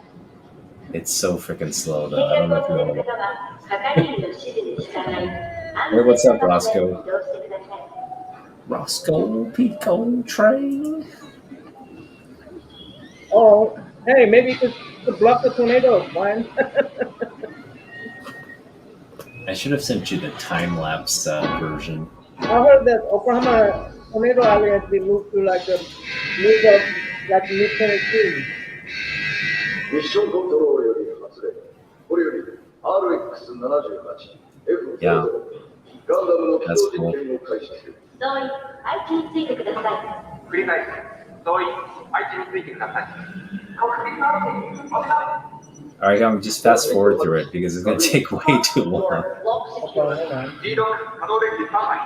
It's so freaking slow though. I don't know if you want to. Hey, what's up, Roscoe? Roscoe Pico train. Oh, hey, maybe you could block the tornado, Brian. I should have sent you the time lapse version. I heard that Oklahoma tornado alley has been moved to like the mid of like mid Tennessee. ミッションコントロールより発令。これより RX78F00 Yeah, ガンダムの起 that's 動 cool. 実験を開始する。同意、配置についてください。繰り返す。同意、配置についてください。All right, I'm just fast forward through it because it's going to take way too long. Lock Okay, secure. hold on. リード可動電気3枚。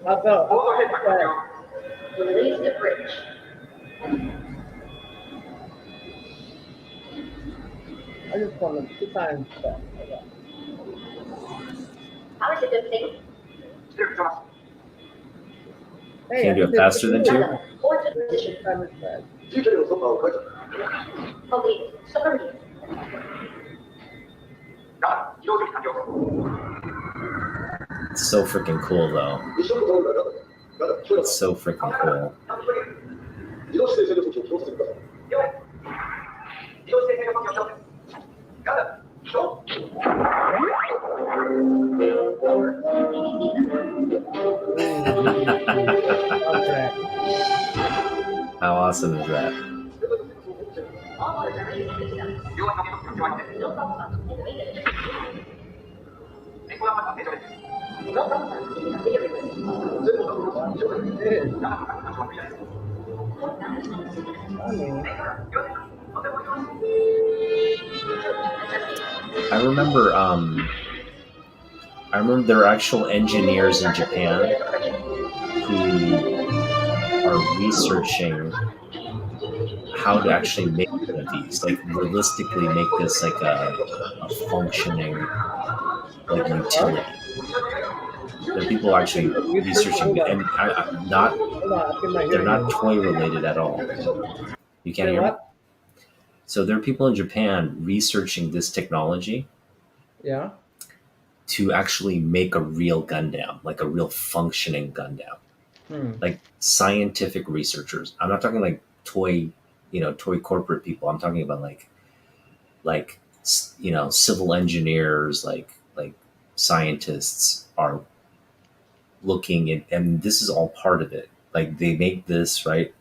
I'll go. コード閉鎖完了。 Yeah. Release the bridge. I just want to 2 times that. How is it good thing? 出力します。 Hey, Can you do it faster than 2? Forward to position. Time is fast. TK のソファーを解除。 Complete. Submarine. ガン、移動準備完了。 It's so freaking cool though. ミッションコントロールがガンダム、聞こえま It's す。 so freaking cool. 移動指定制御措置を起動させてください。了解。移動して制御措置をしよう。ガンダム、起動。 Okay. How awesome is that? All Marines system. 両足の計測を決まり No problem. In the main engine. エコランマが正常です。 No problem. In the configure request. 全部の確認以上です。 It is. ガンダムの確認をお願いします。 I mean, I remember there are actual engineers in Japan who are researching how to actually make one of these, like realistically make this like a functioning like utility. There are people actually researching, and not Hold on, I cannot they're hear not you. toy related at all. You can't Say hear me. what? So there are people in Japan researching this technology Yeah. to actually make a real Gundam, like a real functioning Gundam. Hmm. Like scientific researchers. I'm not talking like toy, toy corporate people. I'm talking about like civil engineers, like scientists are looking at, and this is all part of it. Like they make this right.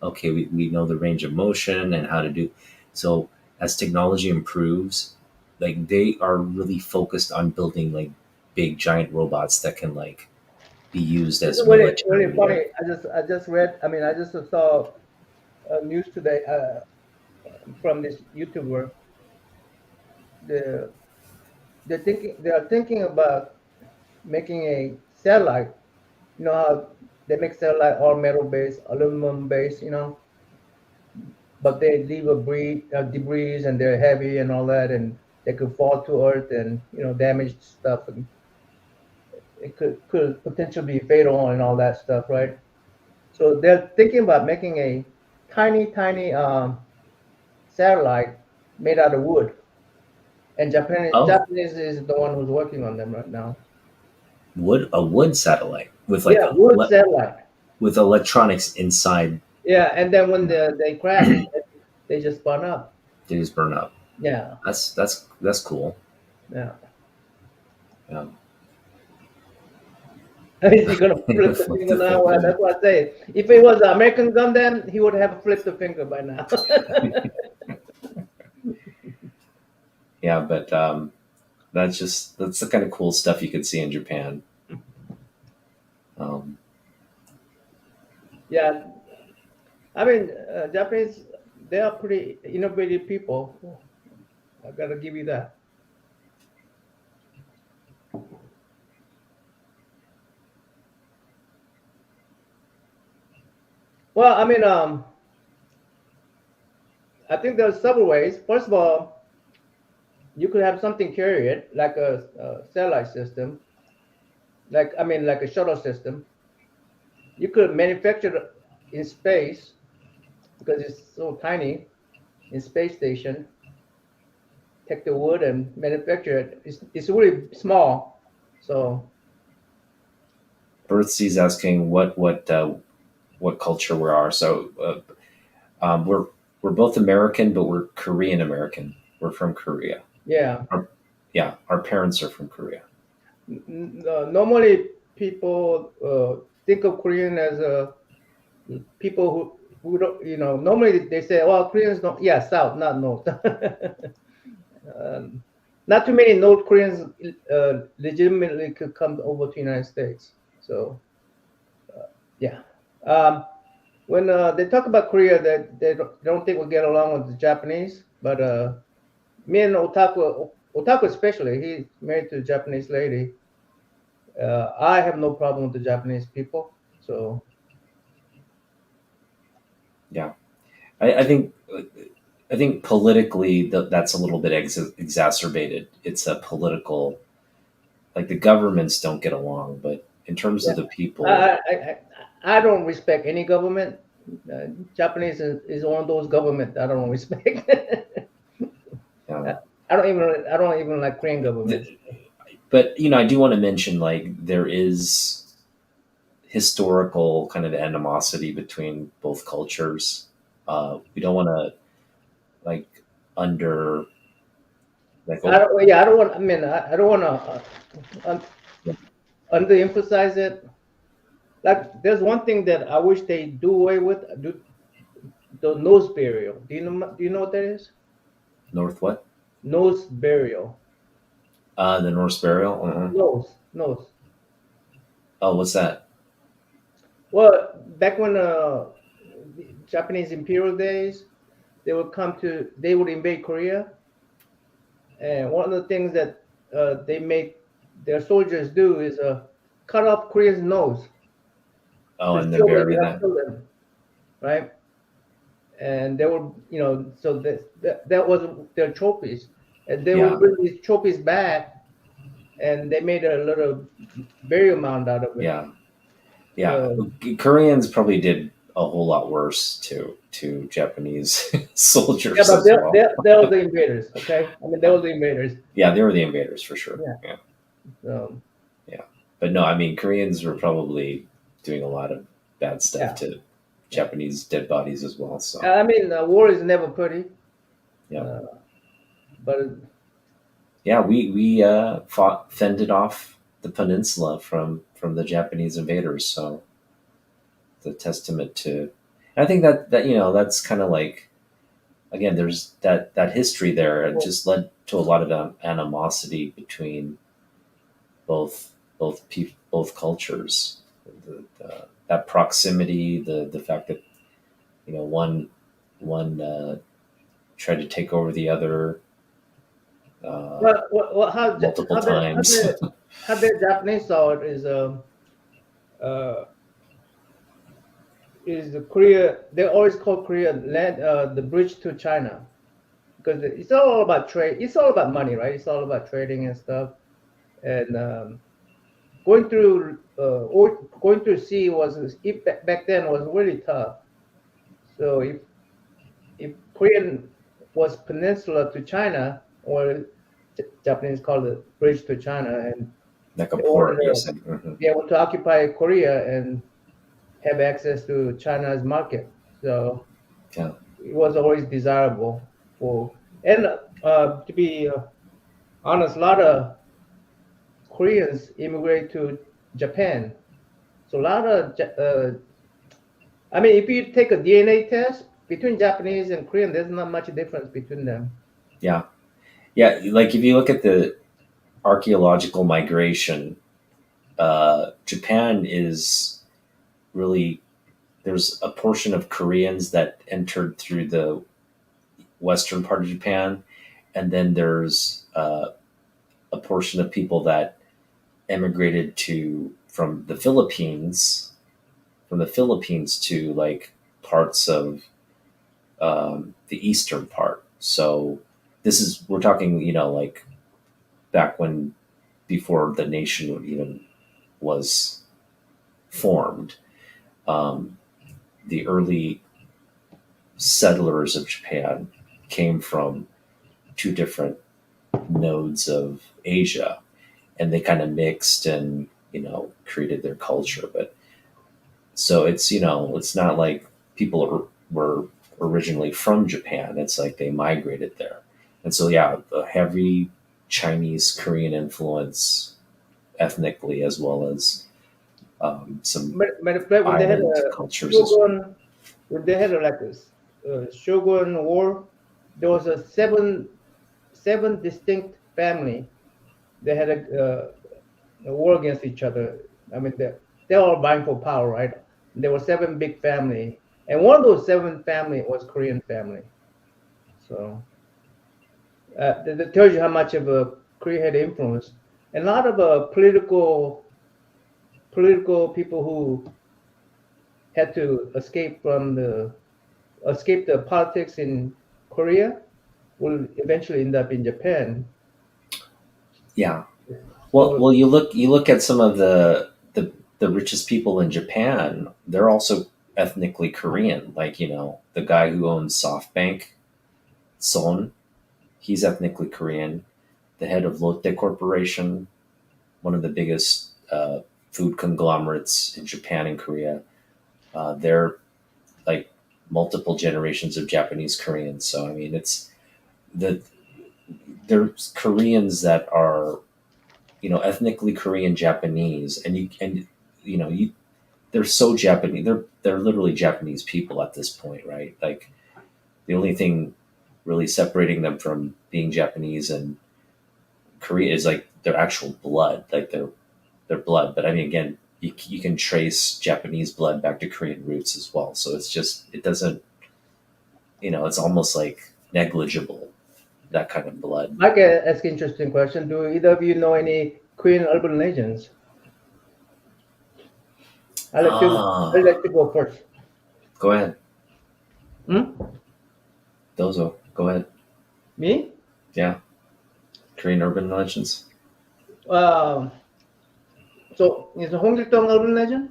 Okay, we know the range of motion and how to do. So as technology improves, like they are really focused on building like big giant robots that can like be used This as is really, really military or funny. I just read. I mean, I just saw news today from this YouTuber. The they are thinking about making a satellite. You know how they make satellite all metal based, aluminum based. But they leave debris and they're heavy and all that, and they could fall to earth and damage stuff, and it could potentially be fatal and all that stuff, right? So they're thinking about making a tiny satellite made out of wood, and oh, Japanese is the one who's working on them right now. wood satellite with Yeah, wood satellite. with electronics inside. Yeah, and then when they crash, they just spun up. They just burn up. Yeah, That's cool. yeah. Yeah. Is he gonna flip the Flip finger the now? Well, finger. that's what I say. If it was an American Gundam, he would have flipped the finger by now. Yeah, but that's the kind of cool stuff you could see in Japan. Um, Yeah, I mean, Japanese, they are pretty innovative people. I gotta give you that. Well, I mean, I think there's several ways. First of all, you could have something carry it, like a satellite system, like a shuttle system. You could manufacture it in space because it's so tiny in space station. Take the wood and manufacture it. It's really small, so Birthsy's asking what culture we are. So we're both American, but we're Korean American. We're from Korea. yeah. Yeah, our parents are from Korea. Normally, people think of Korean as people who don't. Normally they say, "Well, Koreans don't." Yeah, South, not North. um, Not too many North Koreans legitimately could come over to United States. So yeah. Um, when they talk about Korea, that they don't think we'll get along with the Japanese, but me and Otaku especially, he's married to a Japanese lady. I have no problem with the Japanese people. So Yeah, I think politically that's a little bit exacerbated. It's a political, like the governments don't get along, but in terms yeah, of the people, I I, I, I don't respect any government. Japanese is one of those government I don't respect. uh, I don't even like Korean government. but I do want to mention like there is historical kind of animosity between both cultures. We don't want to like under like I oh don't. Yeah, I don't want. I mean, I don't want to un, underemphasize it. Like, there's one thing that I wish they do away with. The nose burial. Do you know what that is? North what? Nose burial. The Norse burial. Nose. Oh, what's that? Well, back when Japanese imperial days, they would invade Korea, and one of the things that they make their soldiers do is cut off Korea's nose Oh, to and then show that bury you have that. killed them, right? And they were, so that was their trophies, and they Yeah, would bring these trophies back and they made a little burial mound out of it. Yeah, yeah. So Koreans probably did a whole lot worse to Japanese yeah, soldiers but as well. they were the invaders. Okay, I mean they were the invaders. Yeah, they were the invaders for sure. Yeah. Yeah, So yeah. But no, I mean Koreans were probably doing a lot of bad stuff yeah, to yeah. Japanese dead bodies as well. So I mean war is never pretty, yeah, uh, but yeah. We fought fended off the peninsula from the Japanese invaders. So it's a testament to. I think that that's kind of like again there's that history there. It well, just led to a lot of animosity between both cultures. That proximity, the fact that one tried to take over the other how multiple how times. how the Japanese saw it uh, is the Korea. They always call Korea land the bridge to China because it's all about trade. It's all about money, right? It's all about trading and stuff. And going through or going through sea was back then was really tough. So if Korean was peninsula to China, or Japanese call it bridge to China, and Like a they wanted port, you're to saying. be able to occupy Korea and have access to China's market. So Yeah, it was always desirable for, and to be honest, a lot of Koreans immigrate to Japan. So a lot of, I mean, if you take a DNA test between Japanese and Korean, there's not much difference between them. yeah, yeah. Like if you look at the archaeological migration, Japan is really there's a portion of Koreans that entered through the western part of Japan, and then there's a portion of people that emigrated to from the Philippines to like parts of the eastern part. So this is we're talking, like back when before the nation even was formed. Um, the early settlers of Japan came from two different nodes of Asia, and they kind of mixed and created their culture. But so it's not like people were originally from Japan. It's like they migrated there, and so yeah, the heavy Chinese Korean influence ethnically as well as some Matter of fact, when they had island a cultures as well. shogun, when they had like a shogun war, there was a seven distinct family. They had a war against each other. I mean, they're all vying for power, right? There were seven big family, and one of those seven family was Korean family. So that tells you how much of a Korea had influence. And a lot of political people who had to escape the politics in Korea will eventually end up in Japan. Yeah. Well, So you look at some of the richest people in Japan. They're also ethnically Korean. Like the guy who owns SoftBank, Son, he's ethnically Korean. The head of Lotte Corporation, one of the biggest food conglomerates in Japan and Korea, they're like multiple generations of Japanese Koreans. So I mean, it's the there's Koreans that are ethnically Korean Japanese, and you they're so Japanese. They're literally Japanese people at this point, right? Like the only thing really separating them from being Japanese and Korea is like their actual blood, like their blood. But I mean, again, you can trace Japanese blood back to Korean roots as well. So it's just it doesn't it's almost like negligible, that kind of blood. I can ask an interesting question. Do either of you know any Korean urban legends? I'll let Ah, you go first. go ahead, Hmm? Dozo. Go ahead. Me? Yeah, Korean urban legends. Um, so is the Honggiltong urban legend?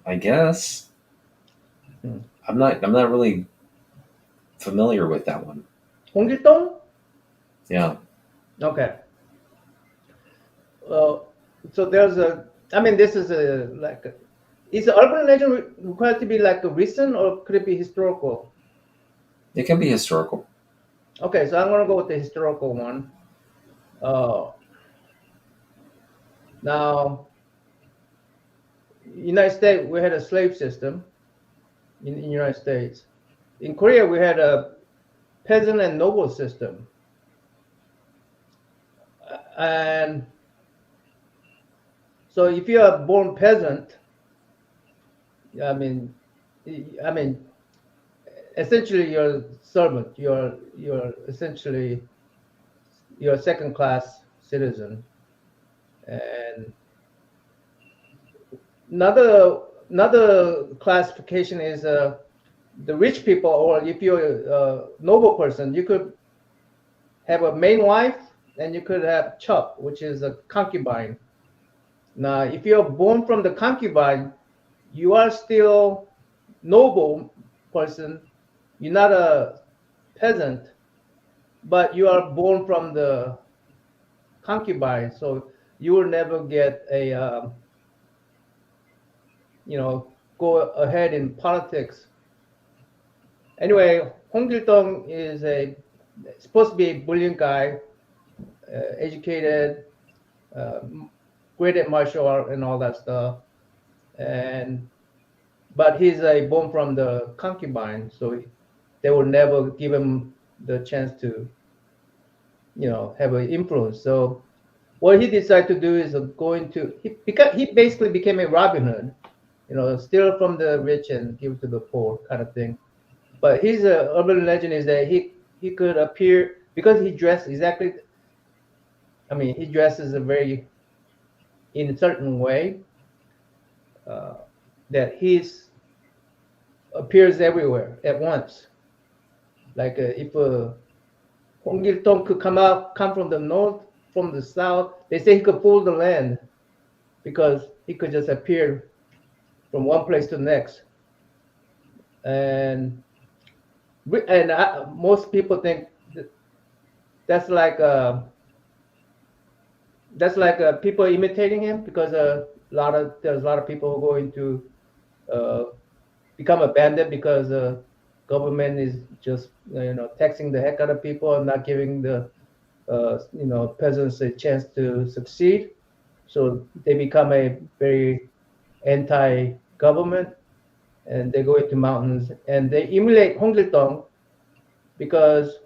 I guess Hmm. I'm not really familiar with that one. Honggiltong? Yeah. Okay. Well, so there's a. I mean, this is a like. Is the urban legend required to be like a recent or could it be historical? It can be historical. Okay, so I'm gonna go with the historical one. Uh, Now, United States, we had a slave system in United States. In Korea, we had a peasant and noble system. And so if you are born peasant, I mean, I mean, essentially you're a servant. You're essentially you're a second class citizen. And another another classification is the rich people, or if you're a noble person, you could have a main wife and you could have chup, which is a concubine. Now, if you're born from the concubine, you are still noble person. You're not a peasant, but you are born from the concubine, so you will never get a go ahead in politics. Anyway, Hong Kil-tong is a supposed to be a brilliant guy, educated, uh, great at martial art and all that stuff, and but he's a born from the concubine, so they will never give him the chance to have an influence. So what he decided to do is going to he basically became a Robin Hood, steal from the rich and give to the poor kind of thing. But his urban legend is that he could appear because he dressed exactly. I mean, he dresses a very in a certain way uh, that he's appears everywhere at once. Like if Hong Gil-tong could come from the north, from the south, they say he could fool the land because he could just appear from one place to the next. And most people think that's like people imitating him because there's a lot of people who are going to uh, become a bandit because government is just taxing the heck out of people and not giving the peasants a chance to succeed. So they become a very anti-government, and they go into mountains and they emulate Hong Tong because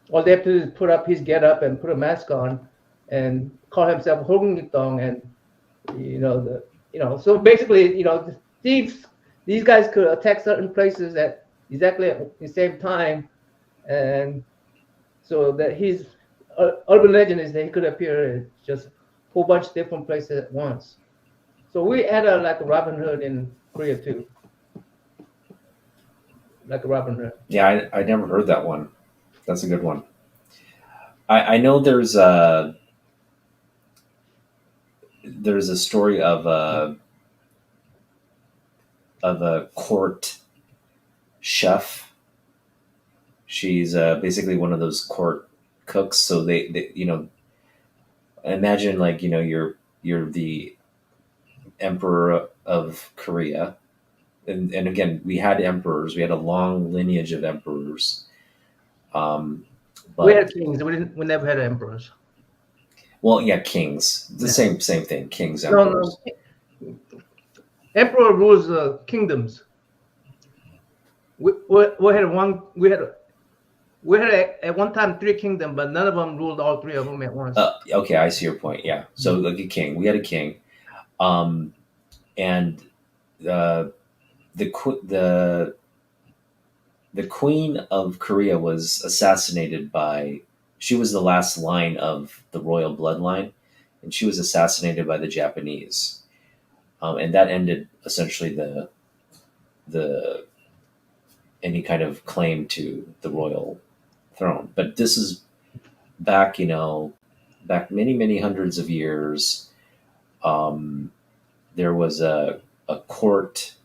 all they have to do is put up his get up and put a mask on and call himself Hong Tong, and so basically these guys could attack certain places at exactly at the same time, and so that his urban legend is that he could appear at just a whole bunch of different places at once. So we had like a Robin Hood in Korea too, like a Robin Hood. Yeah, I never heard that one. That's a good one. I know there's a story of a court chef. She's basically one of those court cooks. So they imagine like you're the emperor of Korea, and again we had emperors. We had a long lineage of emperors. Um, We had but kings. We never had emperors. well, yeah, kings. The Yeah. same thing. Kings, No, no. emperors. Emperor rules kingdoms. We had one. We had at one time 3 kingdoms, but none of them ruled all 3 of them at once. Okay, I see your point. Yeah. So like a king, we had a king, and the the the queen of Korea was assassinated by. She was the last line of the royal bloodline, and she was assassinated by the Japanese, and that ended essentially the any kind of claim to the royal throne. But this is back, back many, many hundreds of years, um, there was a court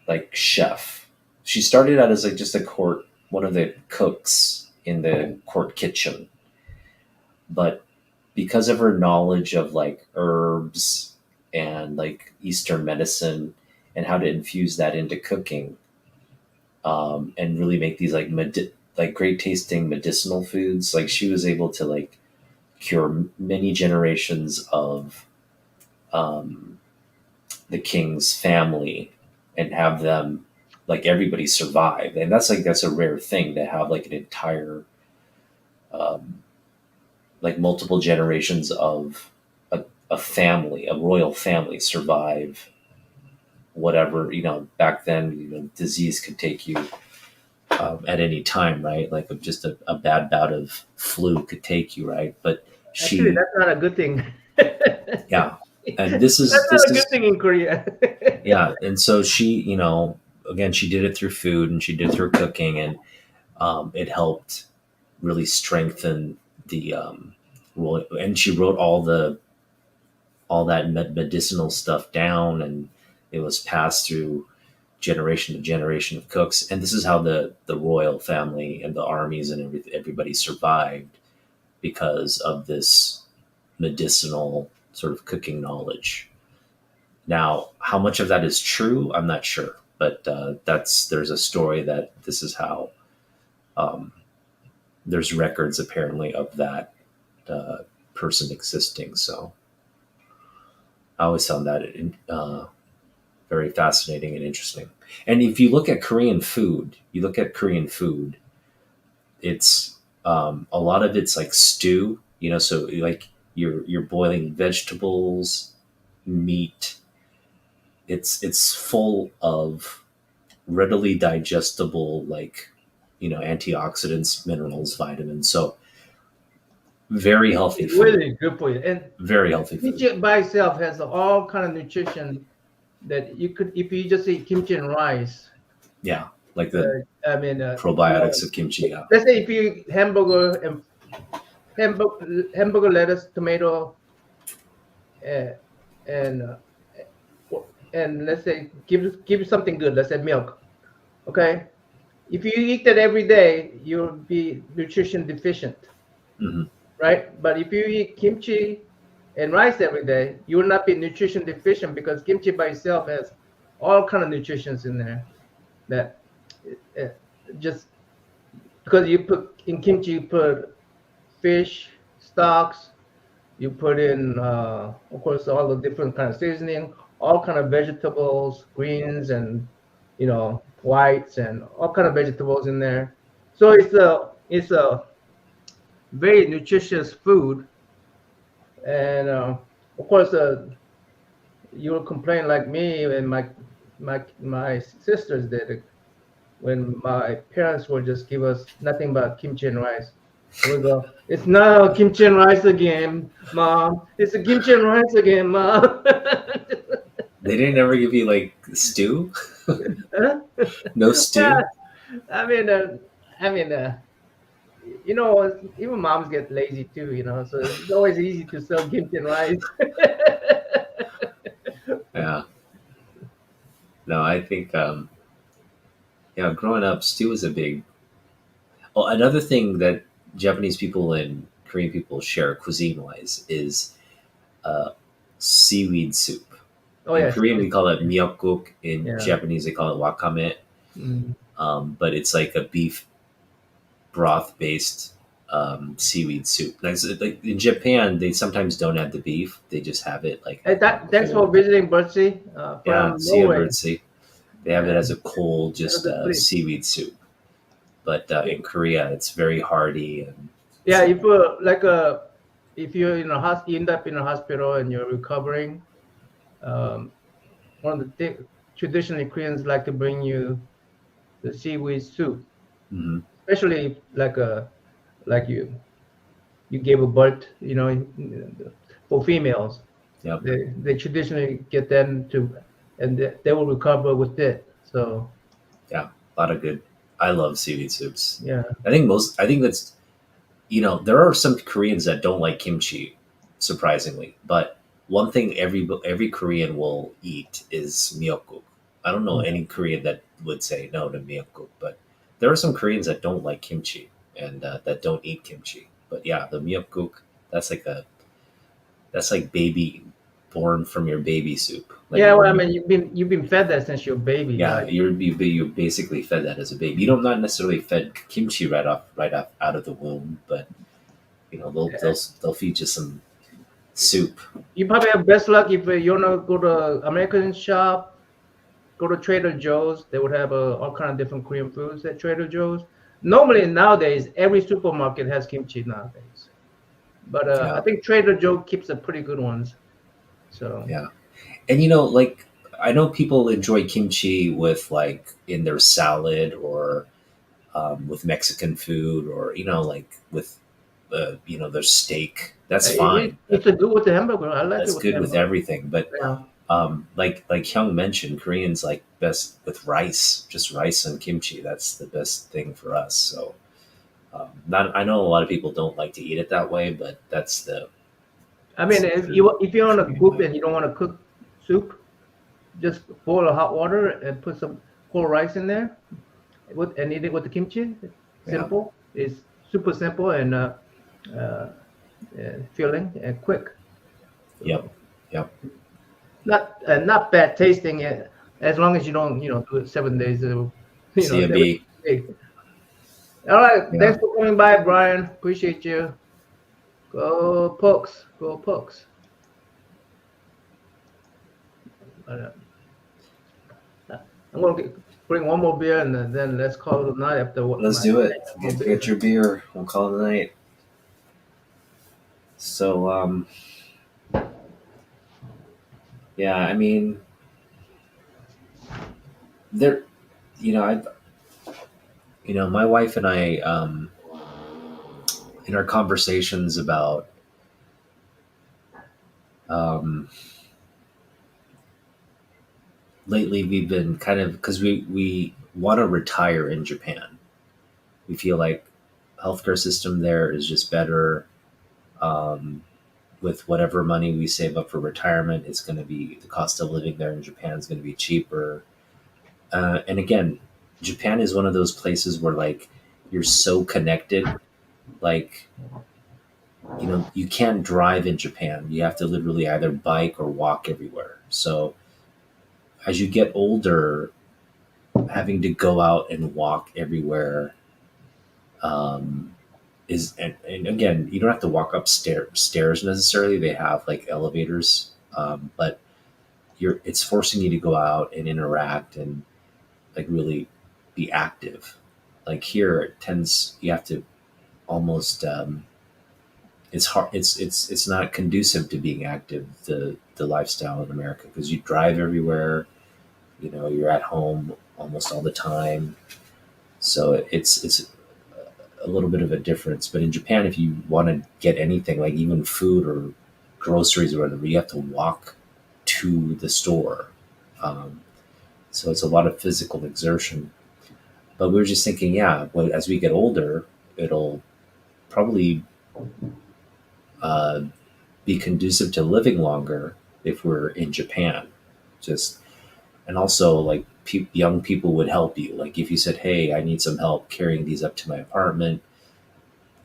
like chef. She started out as like just a court, one of the cooks in the court kitchen, but because of her knowledge of like herbs and like Eastern medicine and how to infuse that into cooking, and really make these like like great tasting medicinal foods, like she was able to like cure many generations of um, the king's family and have them like everybody survive. And that's a rare thing to have like an entire um, like multiple generations of a family, a royal family survive whatever, back then, disease could take you at any time, right? Like just a bad bout of flu could take you, right? But Actually, she, that's not a good thing. yeah, and That's not a good thing in Korea. yeah, and so she, again, she did it through food and she did it through cooking, and it helped really strengthen the royal. And she wrote all that medicinal stuff down, and it was passed through generation to generation of cooks. And this is how the royal family and the armies and everybody survived, because of this medicinal sort of cooking knowledge. Now, how much of that is true, I'm not sure, but there's a story that this is how, um, there's records apparently of that uh, person existing. So I always found that very fascinating and interesting. And if you look at Korean food, it's a lot of it's like stew, so like you're boiling vegetables, meat. It's full of readily digestible, like, antioxidants, minerals, vitamins. So very healthy It's food. really good for you. And Very healthy food. kimchi by itself has all kind of nutrition that you could, if you just eat kimchi and rice. Yeah, like the I mean, probiotics of kimchi. Yeah. let's say if you eat hamburger and hamburger, lettuce, tomato, uh, and and let's say give something good. Let's say milk. Okay, if you eat that every day, you'll be nutrition deficient, Hmm. right? But if you eat kimchi and rice every day, you will not be nutrition deficient because kimchi by itself has all kind of nutritions in there that uh, just because you put in kimchi, you put fish stocks, you put in, of course, all the different kind of seasoning, all kind of vegetables, greens, and whites, and all kind of vegetables in there. So it's a very nutritious food, and of course, you'll complain like me and my sisters did when my parents would just give us nothing but kimchi and rice. We go, it's not kimchi and rice again, Mom. It's a kimchi and rice again, Mom. They didn't ever give you like stew. Huh? No Yeah, stew. I mean, even moms get lazy too, so it's always easy to sell kimchi and rice. Yeah. No, I think growing up, stew is a big. Well, another thing that Japanese people and Korean people share cuisine wise is uh, seaweed soup. Oh In yes, Korean, we call it miyeokguk. In yeah. Japanese, they call it wakame. Mm. But it's like a beef broth based seaweed soup. Like in Japan, they sometimes don't add the beef; they just have it like Hey, thanks for visiting, Bertsy, from see a Norway. birdseed. They have it Yeah, as a cold, that was just a sleep. seaweed soup. But in Korea, it's very hearty and Yeah, if you're in you end up in a hospital and you're recovering, um, one of the traditionally Koreans like to bring you the seaweed soup, mhm, especially like you gave a birth, for females. yep, They traditionally get them to, and they will recover with it. So yeah, a lot of good. I love seaweed soups. yeah, I think that's there are some Koreans that don't like kimchi, surprisingly. But one thing every Korean will eat is miyeokguk. I don't know any Korean that would say no to miyeokguk, but there are some Koreans that don't like kimchi and that don't eat kimchi. But yeah, the miyeokguk, that's like a that's like baby born from your baby soup. Like Yeah, well, I mean, you've been fed that since you're a baby, yeah, right? you're basically fed that as a baby. You don't not necessarily fed kimchi right off out of the womb, but they'll feed you some soup. You probably have best luck if you wanna go to American shop, go to Trader Joe's. They would have all kind of different Korean foods at Trader Joe's. Normally nowadays, every supermarket has kimchi nowadays, but I Yeah, think Trader Joe keeps the pretty good ones. So yeah. And like I know people enjoy kimchi with like in their salad or with Mexican food or like with their steak. That's fine. it's a good with the hamburger. I like it That's with the good with hamburger. everything. But Yeah. like Hyung mentioned, Koreans like best with rice, just rice and kimchi. That's the best thing for us. So not I know a lot of people don't like to eat it that way, but I that's mean, the if you're on a Korean group way. and you don't want to cook soup, just boil a hot water and put some whole rice in there and eat it with the kimchi. Yeah. Simple. It's super simple and uh, filling and quick. Yep. So Yep. not bad tasting as long as you don't do it 7 days. 7 CMB. days. All right. Yeah. Thanks for coming by, Brian. Appreciate you. Go Pokes. Go Pokes. Uh, I'm gonna bring one more beer and then let's call it a night after what Let's my do it. more Get beer. your beer. We'll call it a night. So yeah, I mean there I my wife and I in our conversations about um lately we've been kind of because we want to retire in Japan. We feel like healthcare system there is just better. Um, with whatever money we save up for retirement, it's going to be the cost of living there in Japan is going to be cheaper. And again, Japan is one of those places where like you're so connected. Like you can't drive in Japan. You have to literally either bike or walk everywhere. So as you get older, having to go out and walk everywhere um, and again, you don't have to walk up stairs necessarily. They have like elevators, but it's forcing you to go out and interact and like really be active. Like here, it tends you have to almost it's hard. It's not conducive to being active. The lifestyle in America because you drive everywhere. You're at home almost all the time. So it's a little bit of a difference. But in Japan, if you want to get anything, like even food or groceries or whatever, you have to walk to the store. Um, so it's a lot of physical exertion. But we were just thinking, yeah, well, as we get older, it'll probably uh, be conducive to living longer if we're in Japan. Just and also like young people would help you. Like if you said, "Hey, I need some help carrying these up to my apartment,"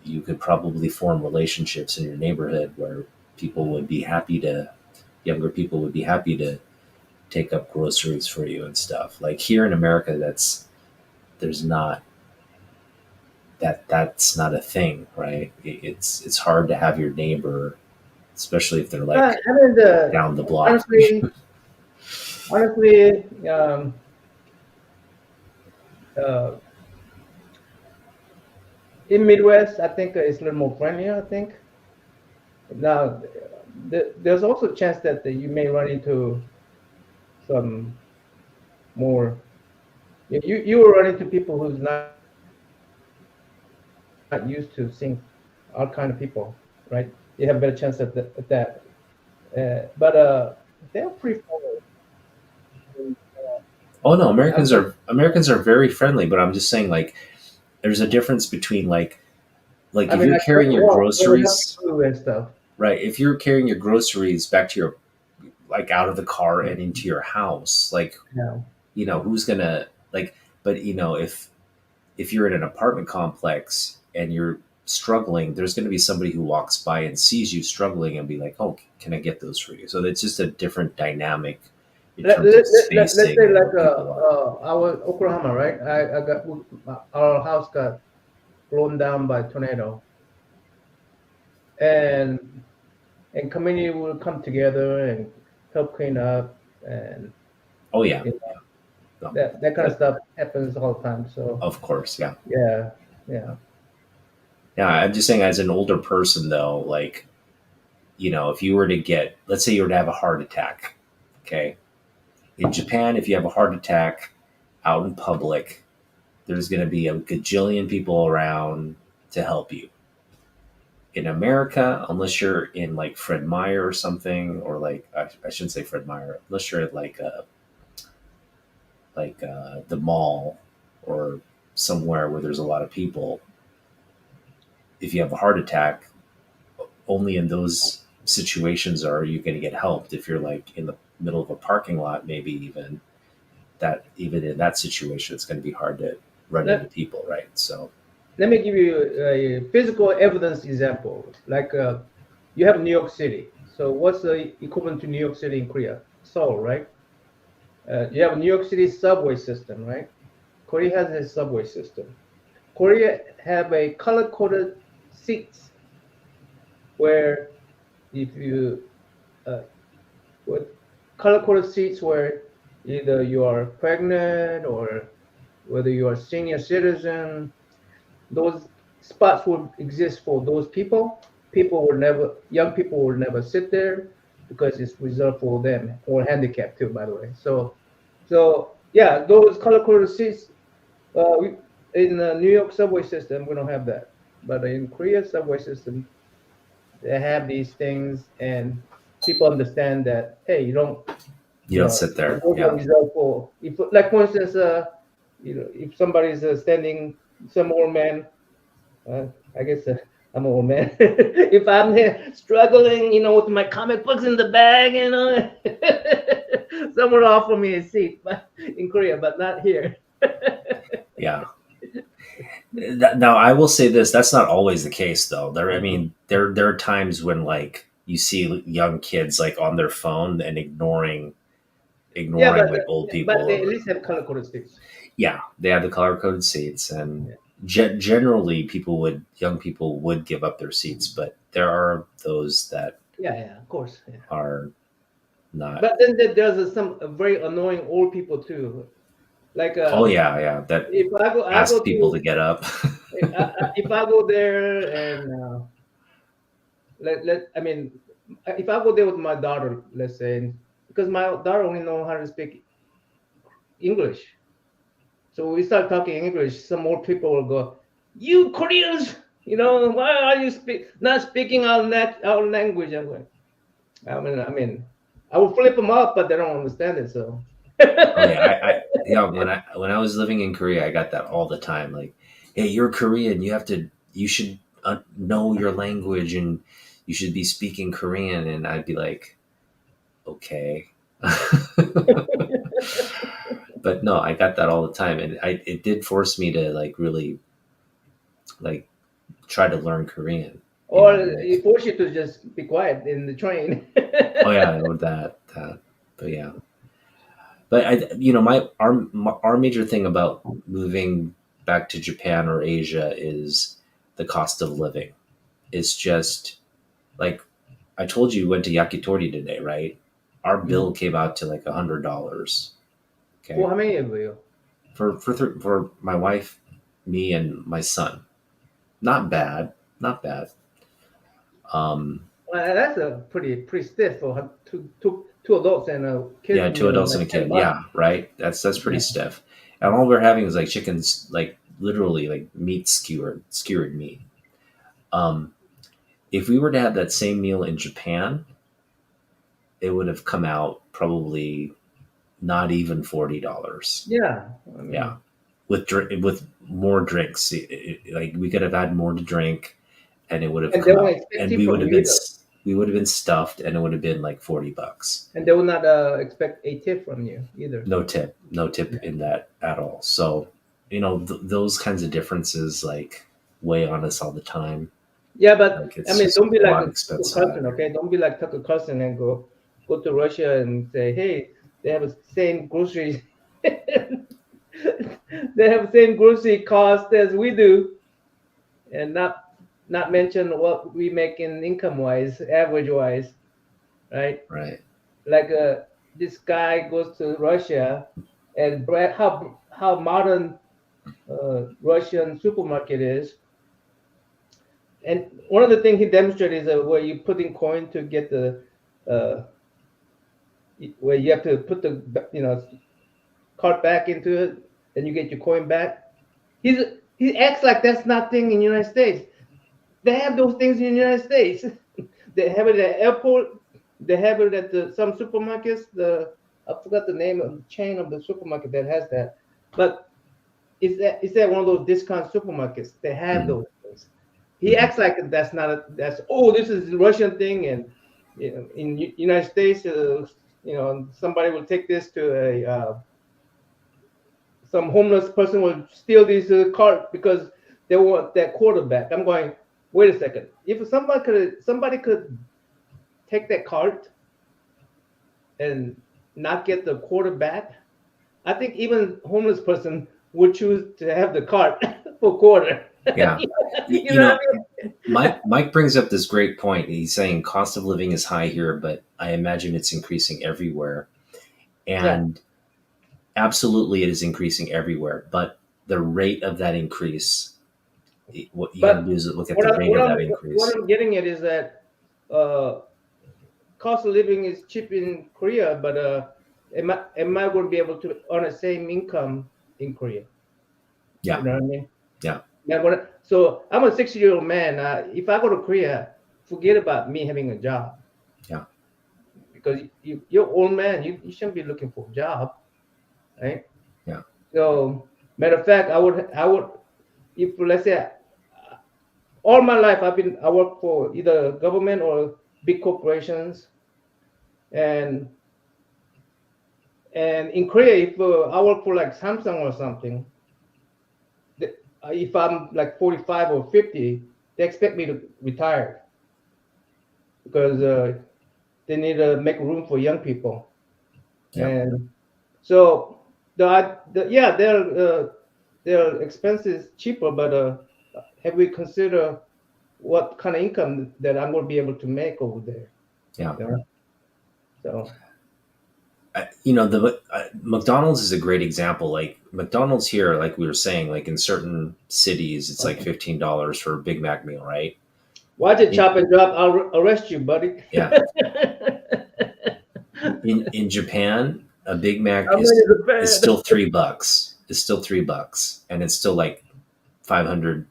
you could probably form relationships in your neighborhood where people would be happy to younger people would be happy to take up groceries for you and stuff. Like here in America, there's not that's not a thing, right? It's hard to have your neighbor, especially if they're like I mean, down the block. honestly, uh, in Midwest, I think it's a little more friendlier. I think now there's also a chance that you may run into some more. You will run into people who's not used to seeing all kind of people, right? You have a better chance at that. But they're pretty friendly. Oh no, I'm Americans are very friendly, but I'm just saying like there's a difference between like like I if mean, you're like carrying your growing up groceries, too and stuff. right? If you're carrying your groceries back to your like out of the car and into your house, like Yeah. who's gonna like? But if you're in an apartment complex and you're struggling, there's going to be somebody who walks by and sees you struggling and be like, "Oh, can I get those for you?" So it's just a different dynamic in terms of Let's say spacing and like where people are. I was Oklahoma, right? I got our house got blown down by a tornado, and community will come together and help clean up, and Oh yeah, you know, yeah, no, that kind of that stuff happens all the time. So of course, yeah, yeah, yeah, yeah. I'm just saying, as an older person though, like if you were to get, let's say you were to have a heart attack, okay, in Japan, if you have a heart attack out in public, there's going to be a gajillion people around to help you. In America, unless you're in like Fred Meyer or something, or like I shouldn't say Fred Meyer, unless you're at the mall or somewhere where there's a lot of people, if you have a heart attack, only in those situations are you going to get helped. If you're like in the middle of a parking lot, maybe even in that situation, it's going to be hard to run into let, people, right? So, let me give you a physical evidence example. Like you have New York City. So what's the equivalent to New York City in Korea? Seoul, right? You have a New York City subway system, right? Korea has a subway system. Korea have a color-coded seats where if you uh, with color-coded seats where either you are pregnant or whether you are senior citizen, those spots will exist for those people. Young people will never sit there because it's reserved for them or handicapped too, by the way. So yeah, those color-coded seats. We, in the New York subway system, we don't have that, but in Korea subway system, they have these things, and people understand that. Hey, you don't, you don't sit there. those are Yeah. reserved for if, like for instance, if somebody's standing, some old man, uh, I guess I'm an old man. If I'm struggling, with my comic books in the bag, someone offer me a seat, but in Korea, but not here. Yeah. Now, I will say this: that's not always the case, though. I mean, there are times when like you see young kids like on their phone and Yeah, ignoring like old people, but they at or least have color coded sticks. yeah, they have the color coded seats, and Yeah, generally, young people would give up their seats, but there are those that yeah, of course. Yeah. are not. But then there's some very annoying old people too. Like Oh yeah, yeah, that if I ask go people to to get up. if I go there and I mean, if I go there with my daughter, let's say, because my daughter only know how to speak English, so we start talking English. Some more people will go, "You Koreans, why are you not speaking our language?" I'm going, I will flip them up, but they don't understand it. So, Oh yeah, I yeah. When I was living in Korea, I got that all the time. Like, hey, you're Korean. You should know your language, and you should be speaking Korean. And I'd be like, okay. But no, I got that all the time, and it did force me to like really like try to learn Korean. or Like, it force you to just be quiet in the train. oh yeah, or that. But yeah, but our major thing about moving back to Japan or Asia is the cost of living. It's just like I told you, we went to yakitori today, right? Our bill came out to like $100. For Okay, how many of you? for my wife, me, and my son. Not bad, not bad. Um, Well, that's a pretty stiff for two adults and a yeah, kid two meal, adults like and a kid. $10. Yeah, right. That's pretty Yeah. stiff. And all we're having is like chickens, like literally like meat skewered meat. Um, if we were to have that same meal in Japan, it would have come out probably not even $40. Yeah. I Yeah, mean, with more drinks. Like we could have had more to drink. and it would have And they come won't out, expect and tip we from would have you been either. we would have been stuffed, and it would have been like $40. And they will not expect a tip from you either. No tip, no tip in that at all. So, those kinds of differences like weigh on us all the time. Yeah, but Like I it's mean, just don't be a like lot a Tucker expensive. Carlson, okay? Don't be like Tucker Carlson and go to Russia and say, hey, they have the same groceries. They have the same grocery cost as we do, and not mention what we make in income wise, average wise, right? Right. Like this guy goes to Russia and brag how modern Russian supermarket is. And one of the things he demonstrated is where you put in coin to get the uh, where you have to put the cart back into it, and you get your coin back. He's he acts like that's nothing in the United States. They have those things in the United States. They have it at the airport. They have it at some supermarkets. I forgot the name of the chain of the supermarket that has that, but it's at one of those discount supermarkets. They have Mhm. those things. He Mhm. acts like that's this is a Russian thing, and in United States, somebody will take this to a some homeless person will steal this cart because they want that quarterback. I'm going, wait a second. If somebody could take that cart and not get the quarterback, I think even homeless person would choose to have the cart for quarter. Yeah. You know what I mean? Mike brings up this great point. He's saying cost of living is high here, but I imagine it's increasing everywhere. Yeah, And absolutely, it is increasing everywhere. But the rate of that increase, what you got to do but is look at the rate of that what increase. I'm getting at is that uh, cost of living is cheap in Korea, but am I going to be able to earn the same income in Korea? You Yeah. know what I mean? Yeah. Yeah. So I'm a 60-year-old man. If I go to Korea, forget about me having a job Yeah. because you're old man. You shouldn't be looking for a job, right? Yeah. So matter of fact, I would if let's say all my life I work for either government or big corporations, and in Korea if I work for like Samsung or something, if I'm like 45 or 50, they expect me to retire because they need to make room for young people. Yeah. And so yeah, their expenses cheaper, but have we considered what kind of income that I'm going to be able to make over there? Yeah. You know? So The McDonald's is a great example. Like McDonald's here, like we were saying, like in certain cities, it's like $15 for a Big Mac meal, right? watch it, In, chop and drop. I'll arrest you, buddy. yeah. In Japan, a Big Mac How many is is bad? still $3. It's still $3, and it's still like 500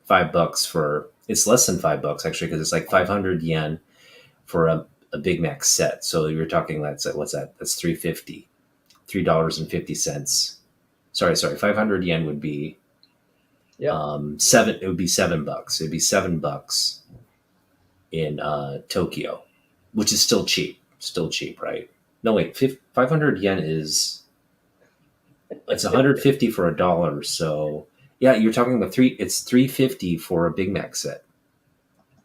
$5 for. It's less than $5 actually because it's like 500 yen for a Big Mac set. So you're talking what's that? That's 350, $3.50. Sorry, 500 yen would be Yep. seven. It would be $7. It'd be $7 in Tokyo, which is still cheap. Still cheap, right? No, wait, 500 yen is it's 150 for $1. So yeah, you're talking about three. It's 350 for a Big Mac set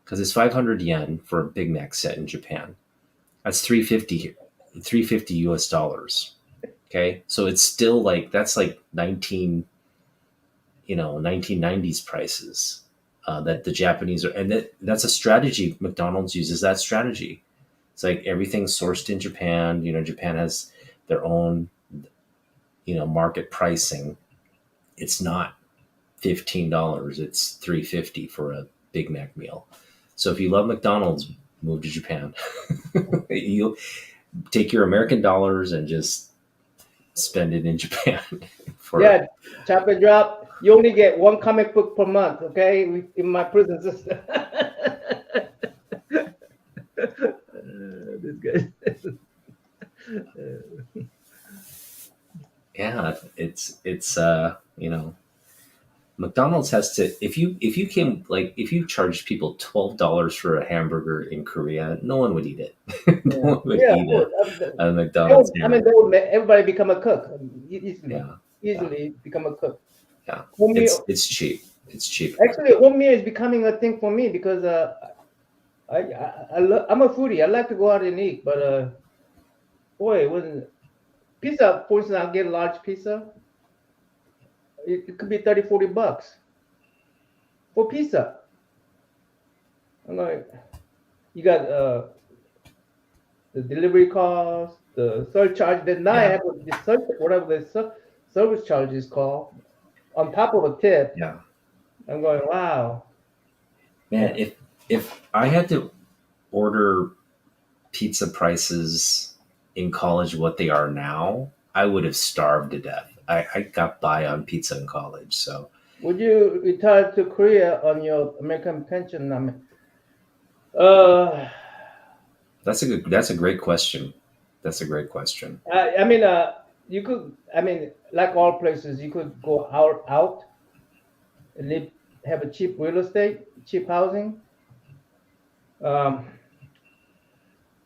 because it's 500 yen for a Big Mac set in Japan. That's 350 US dollars. Okay, so it's still like that's like 1990s prices that the Japanese are, and that's a strategy. McDonald's uses that strategy. It's like everything's sourced in Japan. Japan has their own market pricing. It's not $15. It's 350 for a Big Mac meal. So if you love McDonald's, move to Japan. You take your American dollars and just spend it in Japan for Yeah, chop and drop. You only get one comic book per month, okay? In my prison system. This guy. yeah, it's McDonald's has to if you came like if you charged people $12 for a hamburger in Korea, no one would eat it. No Yeah, one would yeah, of eat course. a McDonald's I mean, hamburger. they would everybody become a cook easily, Yeah, yeah, easily become a cook. yeah. Home meal, It's cheap. It's cheap. actually, home meal is becoming a thing for me because I'm a foodie. I like to go out and eat, but boy, when pizza, for instance, I get a large pizza, it could be 30, $40 for pizza. I'm like, you got the delivery cost, the surcharge. Then now I Yeah, have whatever the service charge is called on top of a tip. yeah. I'm going, wow. Man, Yeah. if I had to order pizza prices in college what they are now, I would have starved to death. I got by on pizza in college, so Would you retire to Korea on your American pension? I mean, uh, that's a great question. That's a great question. I mean, you could. I mean, like all places, you could go out and live, have a cheap real estate, cheap housing. Um,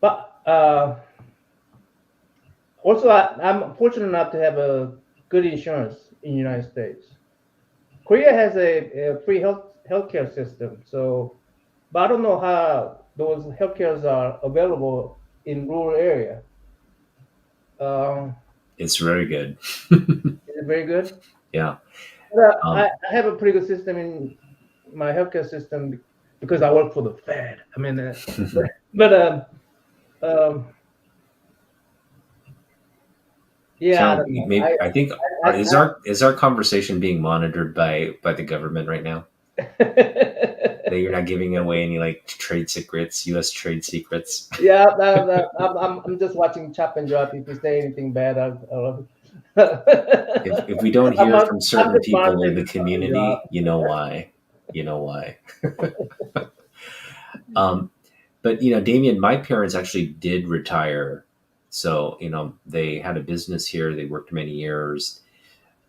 but also, I'm fortunate enough to have a good insurance in the United States. Korea has a free healthcare system, so but I don't know how those healthcares are available in rural area. Um, It's very good. is it very good? Yeah. I Um, have a pretty good system in my healthcare system because I work for the Fed. I mean, but um, yeah, I Cal, don't know. maybe I think I, is our conversation being monitored by the government right now? That you're not giving away any like trade secrets, U.S. trade secrets. yeah, I'm just watching Chop and Drop. If you say anything bad, I'll If we don't hear from I'm certain just people in monitoring the the Chop and Drop. community, you know why. You know why. Um, but Damien, my parents actually did retire. So, they had a business here. They worked many years.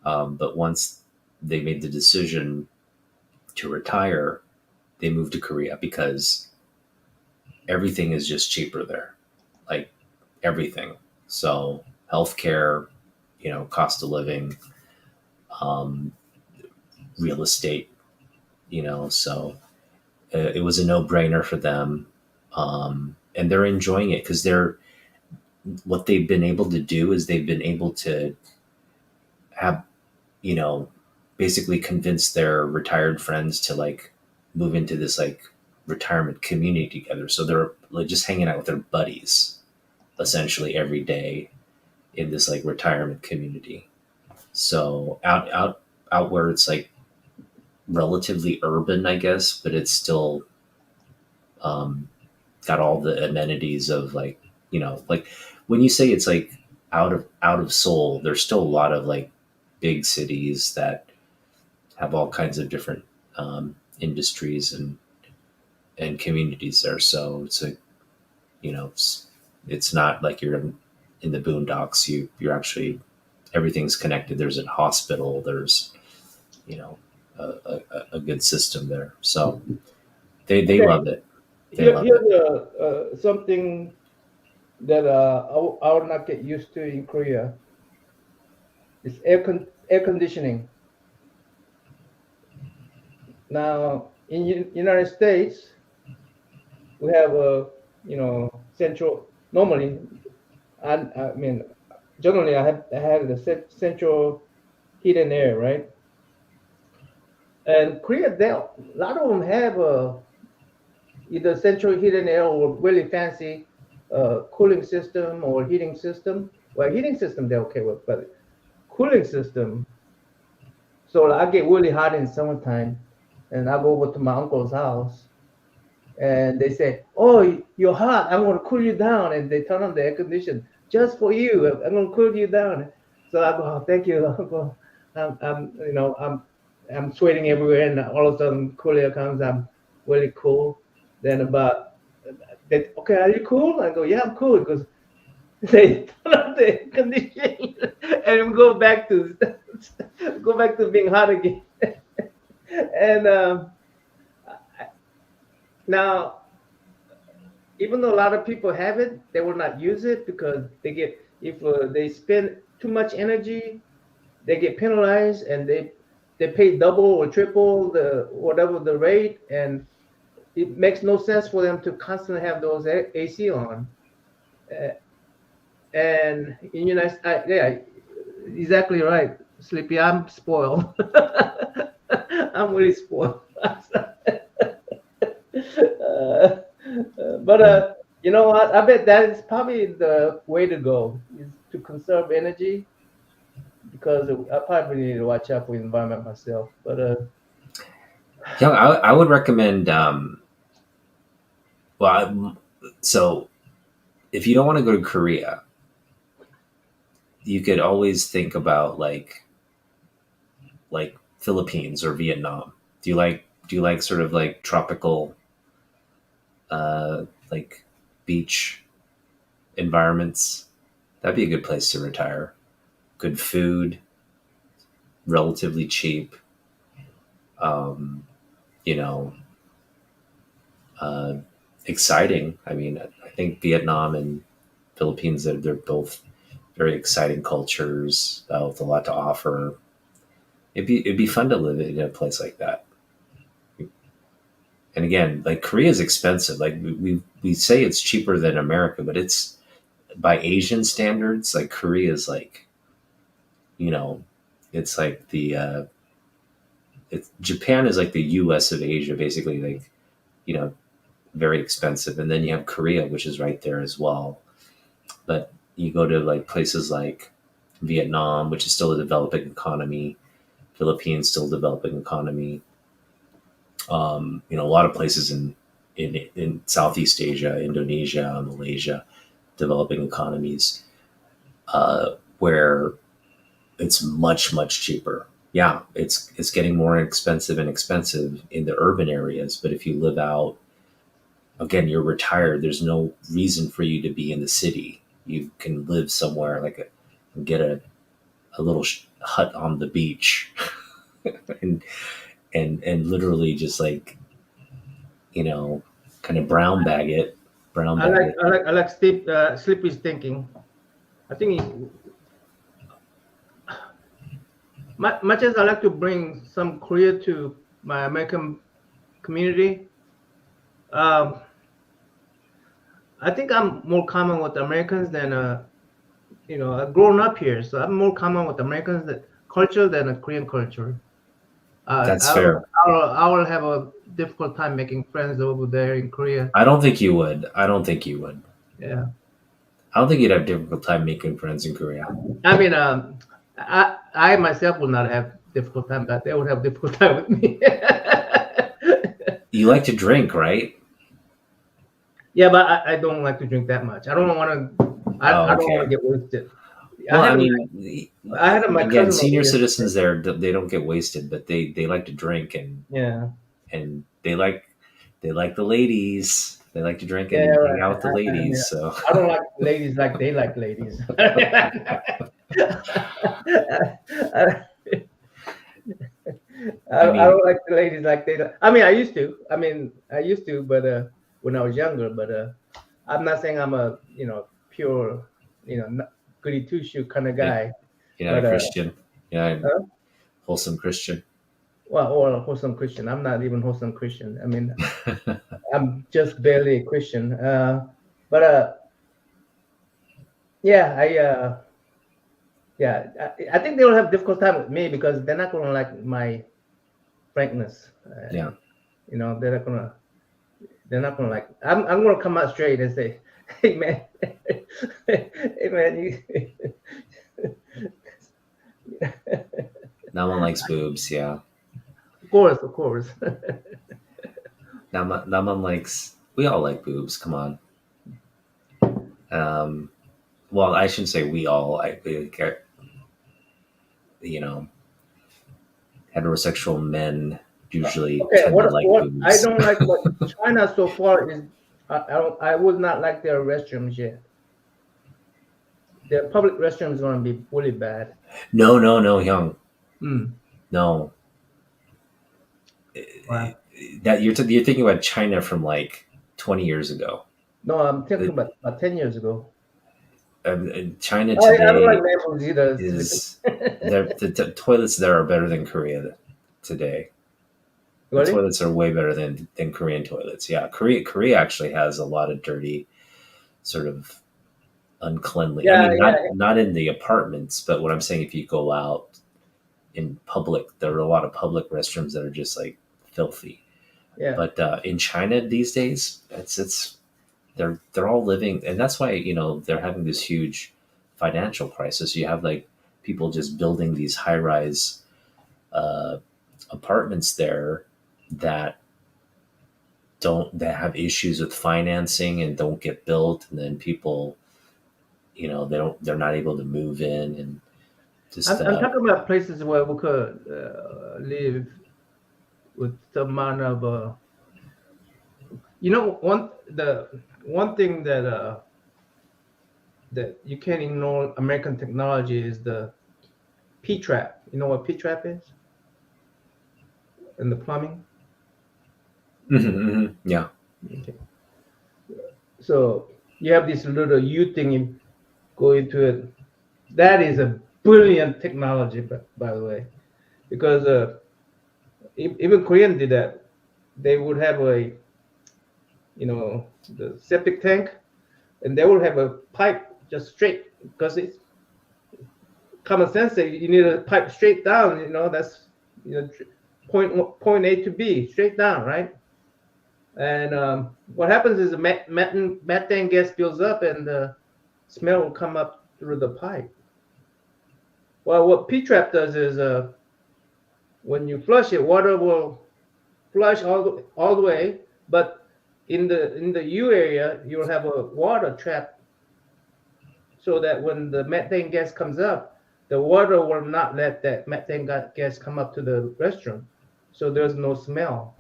But once they made the decision to retire, they moved to Korea because everything is just cheaper there. Like everything. So healthcare, cost of living, um, real estate, so it was a no brainer for them. And they're enjoying it because what they've been able to do is they've been able to have, you know, basically convince their retired friends to like move into this like retirement community together. So they're like just hanging out with their buddies essentially every day in this like retirement community. So out where it's like relatively urban, I guess, but it's still um, got all the amenities of like like when you say it's like out of Seoul, there's still a lot of like big cities that have all kinds of different industries and communities there. So it's a it's not like you're in the boondocks. You're actually everything's connected. There's a hospital. There's you know a good system there. So they Okay, love it. They love it. here's something that I would not get used to in Korea. It's air conditioning. Now in United States, we have a central. Normally, I mean, generally I had the central heat and air, right? And Korea, a lot of them have either central heat and air or really fancy cooling system or heating system. Well, heating system they're okay with, but cooling system. So I get really hot in summertime, and I go over to my uncle's house, and they say, "Oh, you're hot. I'm going to cool you down," and they turn on the air condition just for you. I'm going to cool you down. So I go, oh, "Thank you, Uncle." I'm sweating everywhere, and all of a sudden, cool air comes. I'm really cool. Then okay, are you cool? I go, yeah, I'm cool because they turn on the air conditioning and go back to being hot again. And now, even though a lot of people have it, they will not use it because they get if they spend too much energy, they get penalized and they pay double or triple the whatever the rate, and it makes no sense for them to constantly have those AC on. Uh, and in United, yeah, exactly right, Sleepy. I'm spoiled. I'm really spoiled. But Yeah. you know what? I bet that is probably the way to go is to conserve energy because I probably need to watch out for the environment myself. But Yeah, I would recommend. Well, so if you don't want to go to Korea, you could always think about like Philippines or Vietnam. Do you like sort of like tropical like beach environments? That'd be a good place to retire. Good food, relatively cheap. Um, you know, uh, exciting. I mean, I think Vietnam and Philippines they're both very exciting cultures with a lot to offer. It'd be fun to live in a place like that. And again, like Korea is expensive. Like we say it's cheaper than America, but it's by Asian standards. Like Korea is like you know, it's like Japan is like the U.S. of Asia, basically. Like you know, very expensive, and then you have Korea, which is right there as well. But you go to like places like Vietnam, which is still a developing economy. Philippines still developing economy. A lot of places in Southeast Asia, Indonesia, Malaysia, developing economies, where it's much cheaper. Yeah, it's getting more expensive and expensive in the urban areas, but if you live out, again, you're retired. There's no reason for you to be in the city. You can live somewhere get a little hut on the beach, and and literally just like you know, kind of brown bag it. I like Sleepy's thinking. I think much as I like to bring some Korea to my American community, um, I think I'm more common with Americans than I've grown up here, so I'm more common with Americans that culture than a Korean culture. That's fair. I will have a difficult time making friends over there in Korea. I don't think you would. I don't think you would. Yeah, I don't think you'd have difficult time making friends in Korea. I mean, I myself will not have difficult time, but they would have difficult time with me. You like to drink, right? Yeah, but I don't like to drink that much. I don't want to. I don't want to Okay. get wasted. Well, I My, mean, I had my again, cousin over senior here. citizens there they don't get wasted, but they like to drink Yeah, and they like the ladies. They like to drink yeah, and hang right. out with the I mean, ladies. So I don't like ladies like they like ladies. I I mean, don't like the ladies like they. I mean, I used to. I mean, I used to, but when I was younger. But I'm not saying I'm a pure goody two shoe kind of yeah, guy. you're not But a Christian. Yeah, I'm uh, wholesome Christian. well, or a wholesome Christian. I'm not even wholesome Christian. I mean, I'm just barely a Christian. But yeah, I think they will have difficult time with me because they're not gonna like my frankness. Yeah. They're not gonna like. I'm gonna come out straight and say, "Hey man, hey man, No one likes boobs. Yeah. of course." No one likes. We all like boobs. Come on. Well, I shouldn't say we all. You know, heterosexual men usually Okay, tend to like what I boobs. don't like what China so far is I would not like their restrooms yet. Their public restrooms is gonna be really bad. No, Young. Mm. No. Wow. that you're thinking about China from like 20 years ago. No, I'm thinking about 10 years ago. China I don't like today memories either. is the toilets there are better than Korea today. The Really? toilets are way better than Korean toilets. Yeah, Korea actually has a lot of dirty, sort of uncleanly. I Yeah, mean, yeah, not in the apartments, but what I'm saying, if you go out in public, there are a lot of public restrooms that are just like filthy. yeah. But in China these days, it's they're all living, and that's why they're having this huge financial crisis. You have like people just building these high rise uh, apartments there that have issues with financing and don't get built, and then people they're not able to move in and just I'm talking about places where we could live with some amount of, one thing that you can't ignore American technology is the P trap. You know what P trap is in the plumbing? yeah. Okay. So you have this little U thing, you go into it. That is a brilliant technology, by the way, because even Korean did that. They would have the septic tank, and they will have a pipe just straight, because it's common sense that you need a pipe straight down. That's point A to B, straight down, right? And what happens is the methane gas builds up, and the smell will come up through the pipe. Well, what P-trap does is when you flush it, water will flush all the way, but in the U area, you'll have a water trap, so that when the methane gas comes up, the water will not let that methane gas come up to the restroom, so there's no smell.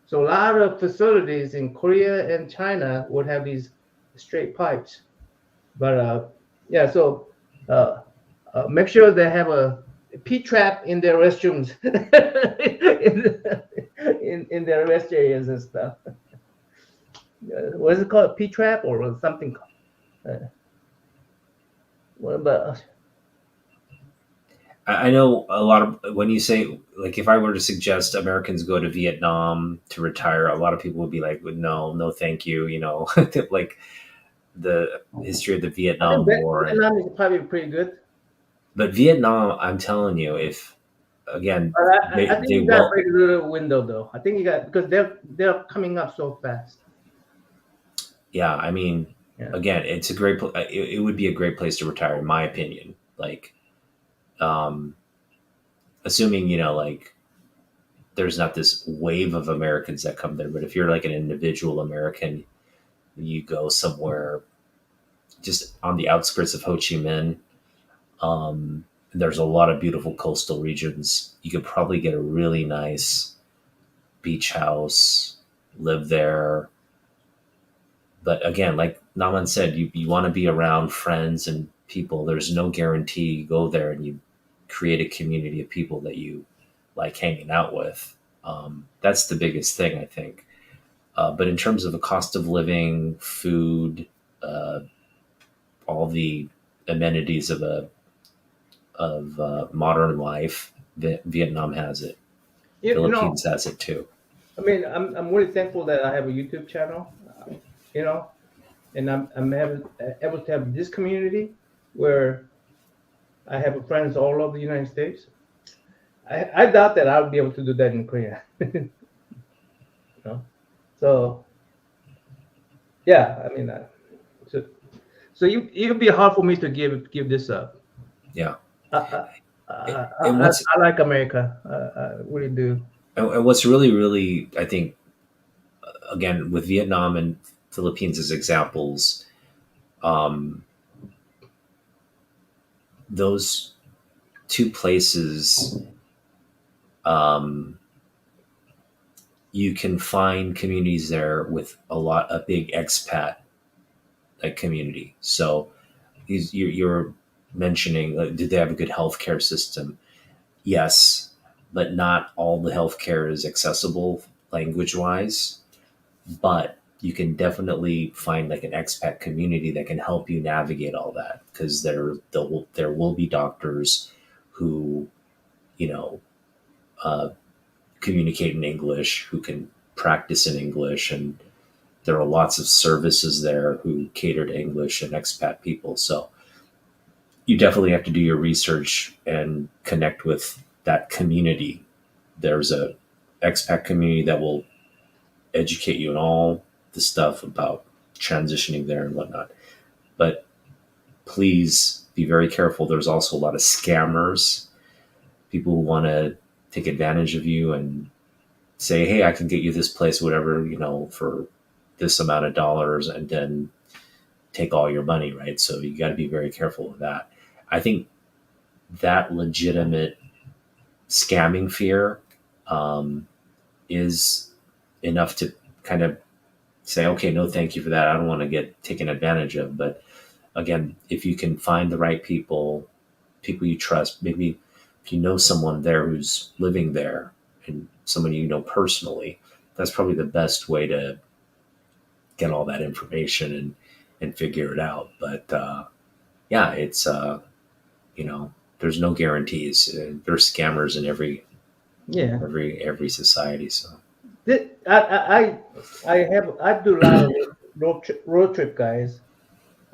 So a lot of facilities in Korea and China would have these straight pipes, but yeah, so make sure they have a P trap in their restrooms, in their rest areas and stuff. What is it called? P trap or something? What about? I know a lot of, when you say, like, if I were to suggest Americans go to Vietnam to retire, a lot of people would be like, no, thank you. Like the history of the I think Vietnam War. Vietnam is probably pretty good. But Vietnam, I'm telling you, if again, But I think they you got a won't. very little window though. I think you got, because they're coming up so fast. Yeah, I mean, Yeah. again, it's a great. It would be a great place to retire, in my opinion. Like, um, assuming like there's not this wave of Americans that come there, but if you're like an individual American, you go somewhere just on the outskirts of Ho Chi Minh. There's a lot of beautiful coastal regions. You could probably get a really nice beach house, live there. But again, like Naman said, you want to be around friends and people. There's no guarantee you go there and you create a community of people that you like hanging out with. That's the biggest thing, I think. But in terms of the cost of living, food, uh, all the amenities of modern life, Vietnam has it. You know, Philippines has it too. I mean, I'm really thankful that I have a YouTube channel. You know, and I'm able to have this community where I have friends all over the United States. I doubt that I would be able to do that in Korea. you know, so yeah, I mean, it would be hard for me to give this up. Yeah. And I like America. I really do. and what's really, really, I think, again, with Vietnam and Philippines as examples, um, those two places, um, you can find communities there with a big expat community. So you're mentioning, did they have a good healthcare system? Yes, but not all the healthcare is accessible language wise, but you can definitely find like an expat community that can help you navigate all that, because there will be doctors who, you know, uh, communicate in English, who can practice in English, and there are lots of services there who cater to English and expat people. So you definitely have to do your research and connect with that community. There's a expat community that will educate you on all the stuff about transitioning there and whatnot. But please be very careful. There's also a lot of scammers, people who want to take advantage of you and say, hey, I can get you this place, whatever, for this amount of dollars, and then take all your money, right? So you got to be very careful of that. I think that legitimate scamming fear is enough to kind of say, okay, no, thank you for that. I don't want to get taken advantage of. But again, if you can find the right people you trust, maybe if you know someone there who's living there and someone you know personally, that's probably the best way to get all that information and figure it out. But yeah, it's there's no guarantees. There's scammers in Yeah. every society. So I do a lot of road trip, guys.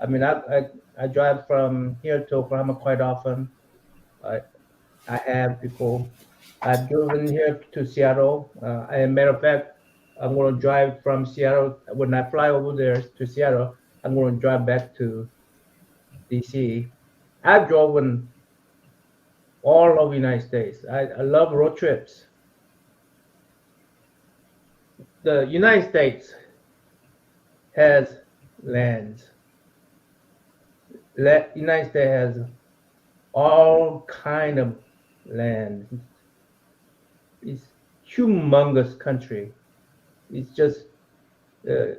I mean, I drive from here to Oklahoma quite often. I I have before. I've driven here to Seattle. As a matter of fact, I'm going to drive from Seattle. When I fly over there to Seattle, I'm going to drive back to DC. I've driven all over the United States. I love road trips. The United States has lands. United States has all kind of land. It's humongous country. It's just uh,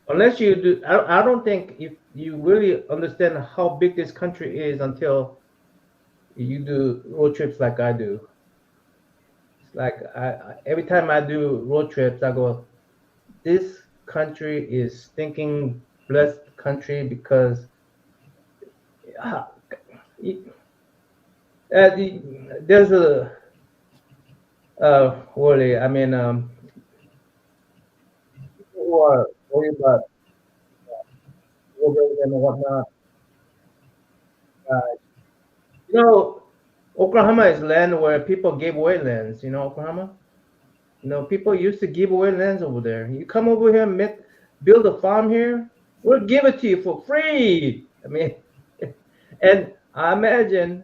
unless you do. I don't think if you really understand how big this country is until you do road trips like I do. It's like every time I do road trips, I go, this country is stinking blessed country because uh, there's a really, I mean, people who are worried about wilderness and whatnot. Uh, you know, Oklahoma is land where people gave away lands. You know, Oklahoma. People used to give away lands over there. You come over here and build a farm here, we'll give it to you for free. I mean, and I imagine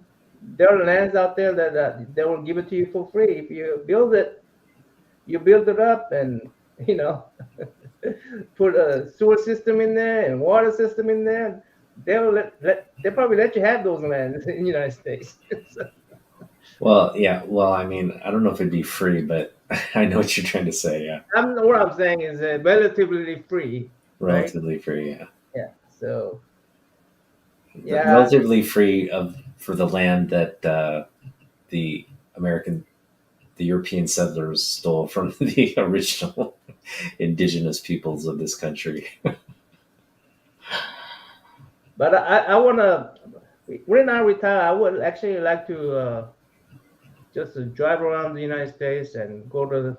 there are lands out there that they will give it to you for free if you build it. You build it up, and you know, put a sewer system in there and water system in there. They probably let you have those lands in the United States. well, yeah, well, I mean, I don't know if it'd be free, but I know what you're trying to say. Yeah, What I'm saying is relatively free, right? relatively free. Yeah, Yeah. So yeah, relatively free for the land that the American the European settlers stole from the original indigenous peoples of this country. but I wanna when I retire, I would actually like to just drive around the United States and go to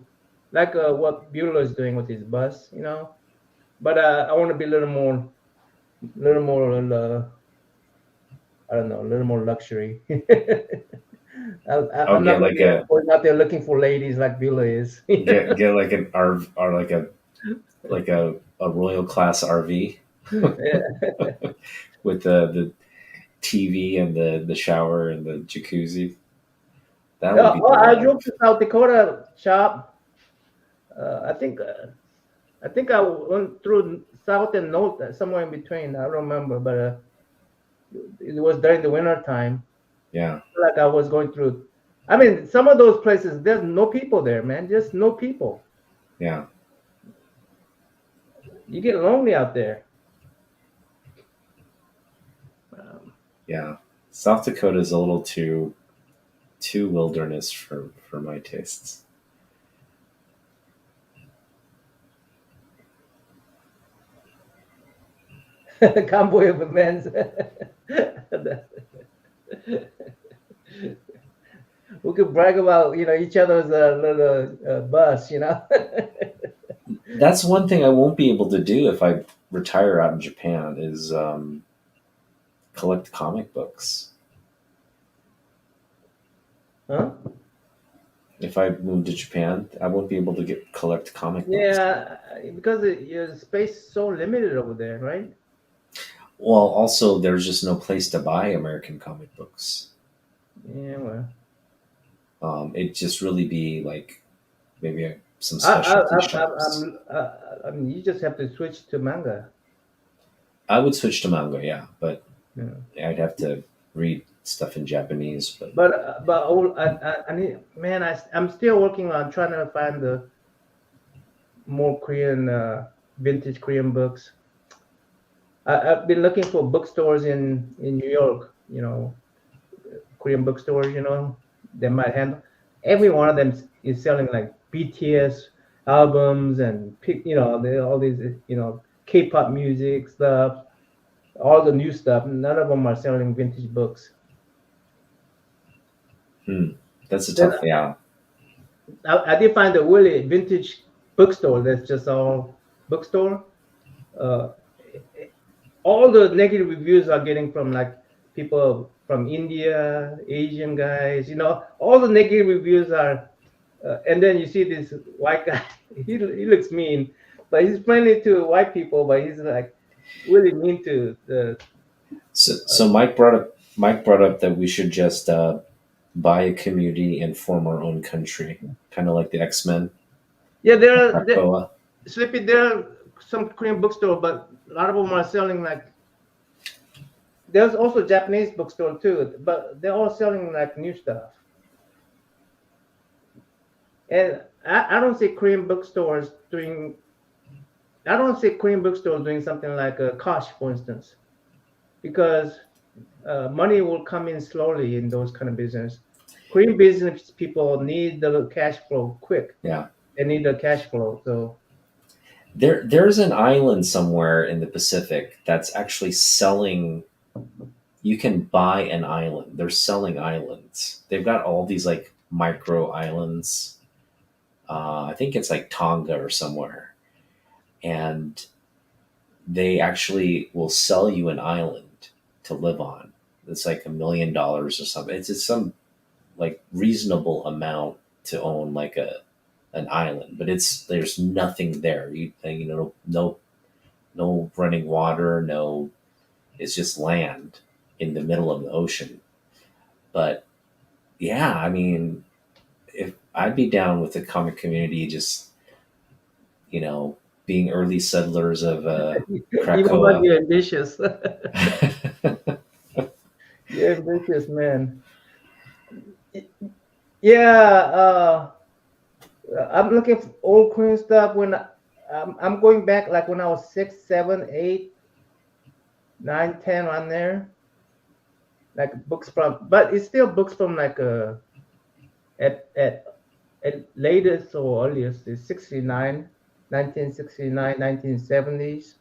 like what Bueller is doing with his bus, But I want to be a little more, I don't know, a little more luxury. I'll I'm get not like going out there looking for ladies like Bueller is. get like an RV, or like a royal class RV Yeah. with the TV and the shower and the jacuzzi. That would Yeah, be the well, I life. drove to South Dakota shop. I think I went through south and north, somewhere in between. I don't remember, but it was during the winter time. Yeah, Like I was going through. I mean, some of those places, there's no people there, man. Just no people. yeah. You get lonely out there. Um, Yeah, South Dakota is a little too wilderness for my tastes. convoy of men who could brag about each other's little bus. That's one thing I won't be able to do if I retire out in Japan is collect comic books. Huh? If I move to Japan, I won't be able to collect comic books. Yeah, because your space is so limited over there, right? Well, also there's just no place to buy American comic books. Yeah, well, It'd just really be like maybe some I, specialty I, shops. I mean, you just have to switch to manga. I would switch to manga, yeah, but Yeah. I'd have to read stuff in Japanese. But But I need, man, I'm still working on trying to find the more Korean vintage Korean books. I've been looking for bookstores in New York, Korean bookstores, that might handle. Every one of them is selling like BTS albums and all these K-pop music stuff, all the new stuff. None of them are selling vintage books. that's a Then tough, yeah. I did find a really vintage bookstore that's just all bookstore. Uh, all the negative reviews are getting from like people from India, Asian guys. All the negative reviews are, and then you see this white guy. He looks mean, but he's friendly to white people. But he's like really mean to the. So Mike brought up that we should just buy a community and form our own country, kind of like the X-Men. Yeah, there Krakoa. Slippy. There are some Korean bookstore, but a lot of them are selling like. There's also Japanese bookstore too, but they're all selling like new stuff. And I don't see Korean bookstores doing. I don't see Korean bookstores doing something like a Kosh, for instance, because money will come in slowly in those kind of business. Korean business people need the cash flow quick. Yeah. They need the cash flow. So There's an island somewhere in the Pacific that's actually selling. You can buy an island. They're selling islands. They've got all these like micro islands. I think it's like Tonga or somewhere, and they actually will sell you an island to live on. It's like $1 million or something. It's just some like reasonable amount to own like an island, but there's nothing there. No running water, no. It's just land in the middle of the ocean. But yeah, I mean, if I'd be down with the comic community, just being early settlers of even though Krakoa. you're ambitious, you're ambitious, man. Yeah, I'm looking for old Korean stuff. I'm going back like when I was 6, 7, 8, 9, 10 on there, like books from, but it's still books from like at latest or earliest is 69, 1969, 1970s.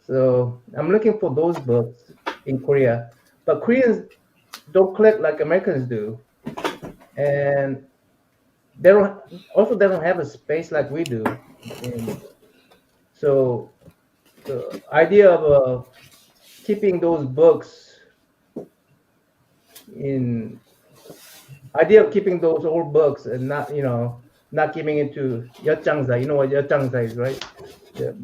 So I'm looking for those books in Korea, but Koreans don't collect like Americans do, and they don't have a space like we do. And so the idea of keeping those books keeping those old books and not giving it to yeotjangsa. You know what yeotjangsa is, right? The,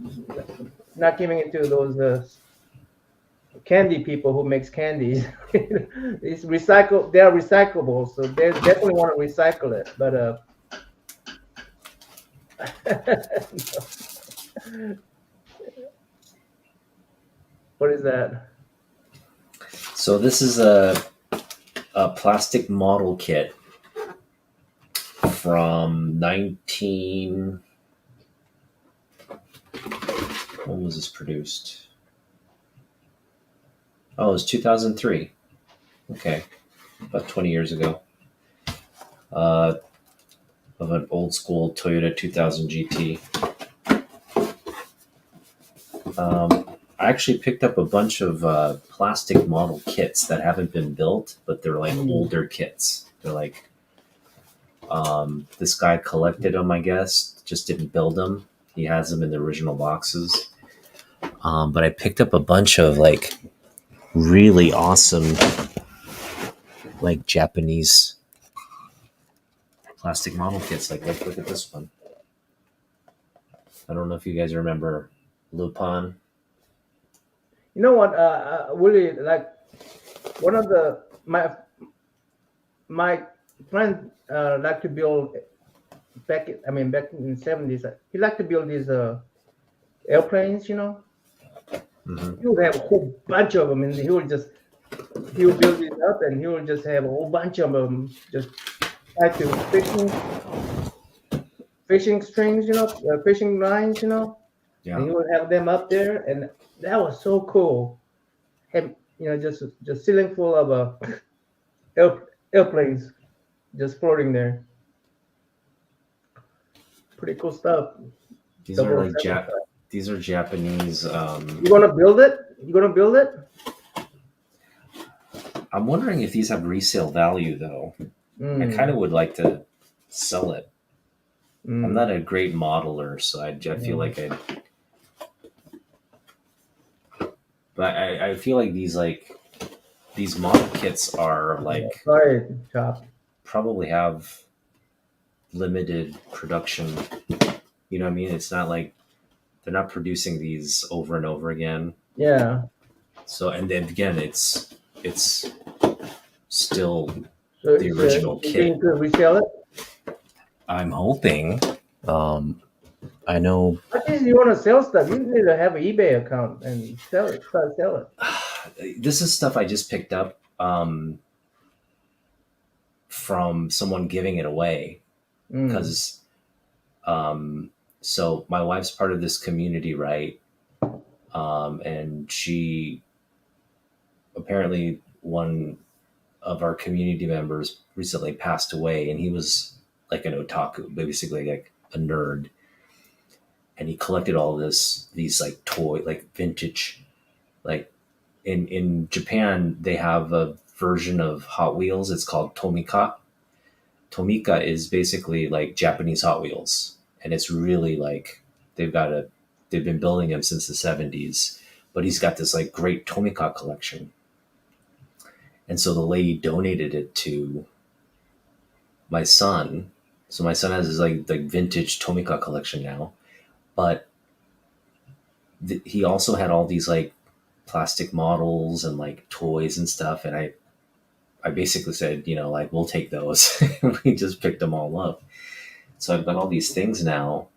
not giving it to those candy people who makes candies. It's recycle. They are recyclable, so they definitely want to recycle it. But what is that? So this is a plastic model kit from 19. When was this produced? Oh, it was 2003. Okay, about 20 years ago. Of an old school Toyota 2000 GT. I actually picked up a bunch of plastic model kits that haven't been built, but they're like older kits. They're like this guy collected them, I guess, just didn't build them. He has them in the original boxes. But I picked up a bunch of like really awesome, like Japanese plastic model kits. Like, look at this one. I don't know if you guys remember Lupin. You know what? Really, like one of my friend like to build back. Back in the 70s, he liked to build these airplanes. You know, Mm-hmm. he would have a whole bunch of them, and he would build it up, and he would just have a whole bunch of them just tied to fishing strings. You know, fishing lines. You know, and he Yeah. would have them up there, and that was so cool. Have, just ceiling full of airplanes just floating there. Pretty cool stuff. These are Double like seven. these are Japanese. You gonna build it? You gonna build it? I'm wondering if these have resale value though. I Mm, kind of would like to sell it. I'm mm, not a great modeler, so I feel like but I feel like these model kits are like sorry, Chop. probably have limited production. You know what I mean? It's not like they're not producing these over and over again. Yeah. So and then again, it's still So, the so original you kit. think you could resell it? I'm hoping. I know I think you want to sell stuff. You need to have an eBay account and sell it. Try to sell it. this is stuff I just picked up from someone giving it away Mm, because so my wife's part of this community, right? And she apparently one of our community members recently passed away, and he was like an otaku, basically like a nerd, and he collected all these like toy, like vintage, like in Japan they have a version of Hot Wheels. It's called Tomika. Tomika is basically like Japanese Hot Wheels, and it's really like they've been building them since the 70s. But he's got this like great Tomika collection, and so the lady donated it to my son. So my son has his like vintage Tomika collection now, but he also had all these like plastic models and like toys and stuff, and I basically said, like, we'll take those. We just picked them all up. So I've got all these things now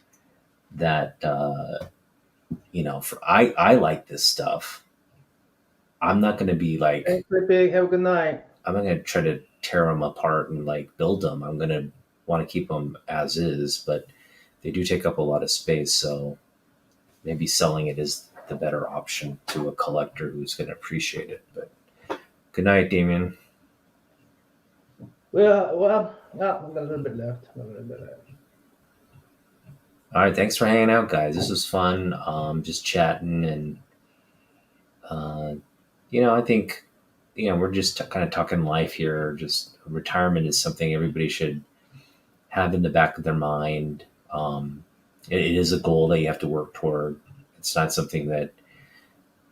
that, I like this stuff. I'm not going to be like, thanks, Big. Have a good night. I'm not going to try to tear them apart and like build them. I'm going to want to keep them as is, but they do take up a lot of space. So maybe selling it is the better option to a collector who's going to appreciate it. But good night, Damien. Well, I've got a little bit left. All right, thanks for hanging out, guys. This was fun. Just chatting, and I think we're just kind of talking life here. Just retirement is something everybody should have in the back of their mind. It is a goal that you have to work toward. It's not something that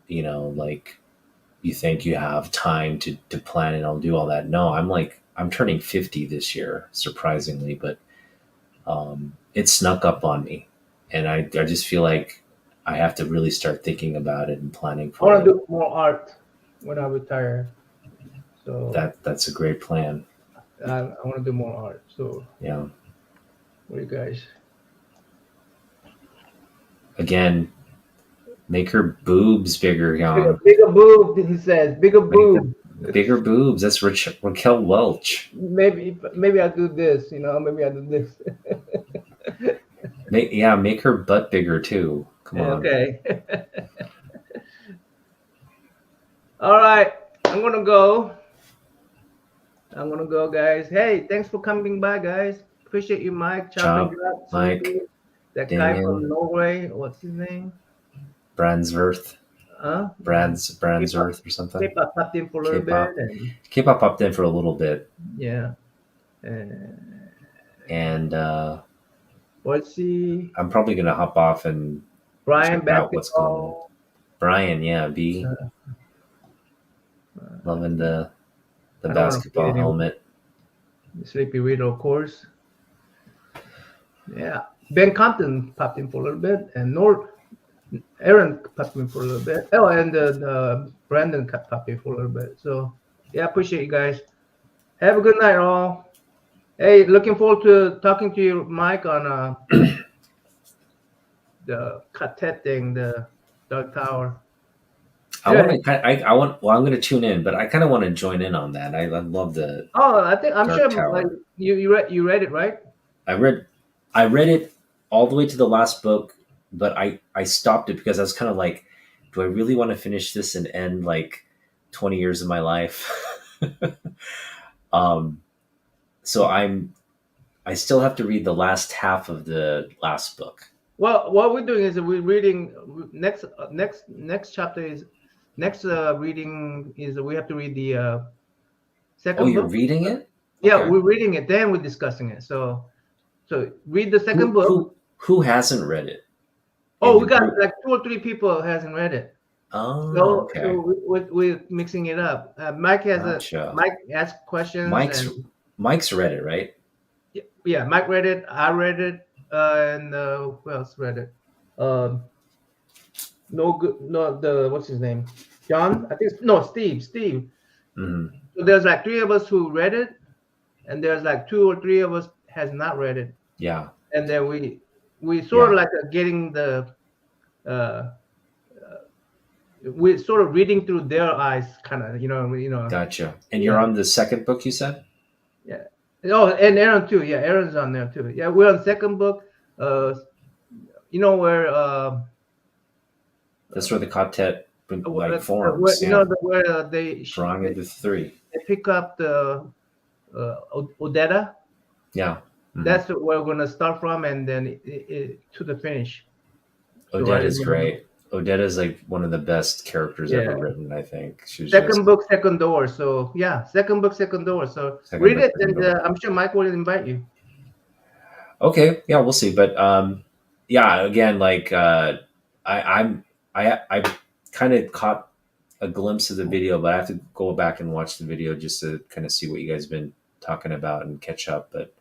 like you think you have time to plan and I'll do all that. No, I'm turning 50 this year, surprisingly, but it snuck up on me, and I just feel like I have to really start thinking about it and planning I for want it. to do more art when I retire. So That's a great plan. I want to do more art. So Yeah. what do you guys? Again, make her boobs bigger, young. Bigger boob, he says. Bigger boob. Bigger boobs. That's Raquel Welch. Maybe I do this. Maybe I do this. Make her butt bigger too. Come on. Okay. All right. I'm gonna go, guys. Hey, thanks for coming by, guys. Appreciate you, Mike. Ciao, Mike. That Damien. guy from Norway. What's his name? Brandsworth. Brad's K-pop, Earth or something. K-pop popped in for a little K-pop. bit, and K-pop popped in for a little bit, yeah. and Let's see, I'm probably gonna hop off and Brian check out what's going on. basketball. Brian, yeah, B, loving the I don't want to basketball forget anyone. helmet. Sleepy Widow, of course. Yeah, Ben Compton popped in for a little bit, and Aaron popped in for a little bit. Oh, and Brandon popped in for a little bit. So yeah, appreciate you guys. Have a good night, all. Hey, looking forward to talking to you, Mike, on the quartet thing, the Dark Tower. I want to. I want. Well, I'm going to tune in, but I kind of want to join in on that. I love the. Oh, I'm Dark sure Tower. like, you read it, right? I read it all the way to the last book, but I stopped it because I was kind of like, do I really want to finish this and end like 20 years of my life? So I still have to read the last half of the last book. Well, what we're doing is we're reading next chapter is next reading is we have to read the second Oh, you're book. reading it? Yeah, Okay. we're reading it, then we're discussing it. So read the second book. Who hasn't read it? Oh, we got like 2 or 3 people hasn't read it. Oh, So, okay. so we're mixing it up. Mike has Gotcha. Mike asked questions. Mike's read it, right? Yeah, Mike read it. I read it, and who else read it? What's his name? John? I think Steve. Mm-hmm. So there's like 3 of us who read it, and there's like 2 or 3 of us has not read it. Yeah. And then we sort of like getting the we're sort of reading through their eyes, kind of, you know. Gotcha. And you're on the second book, you said? Yeah. Oh, and Aaron too. Yeah, Aaron's on there too. Yeah, we're on the second book. You know where that's where the quartet forms. Where they drawing into 3. They pick up the Odetta. Yeah. Mm-hmm. That's where we're gonna start from, and then to the finish. Odetta is great. Odetta is like one of the best characters ever written, I think. Second book, second door. So yeah, second book, second door. So read it, and I'm sure Mike will invite you. Okay, yeah, we'll see. But yeah, again, like I kind of caught a glimpse of the video, but I have to go back and watch the video just to kind of see what you guys have been talking about and catch up. But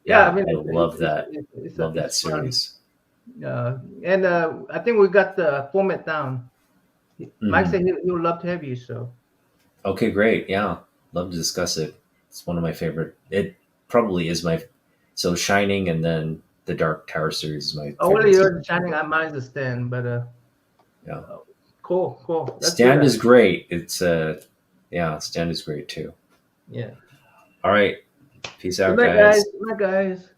yeah, I mean, I love that. Love that series. And I think we got the format down. Mike said he would love to have you. So okay, great. Yeah, love to discuss it. It's one of my favorite. It probably is my. So Shining and then the Dark Tower series is my. Oh, well, you're Shining. Mine's the Stand, but yeah. Cool. Stand is great. It's Stand is great too. Yeah. All right. Peace out, guys. Good night, guys.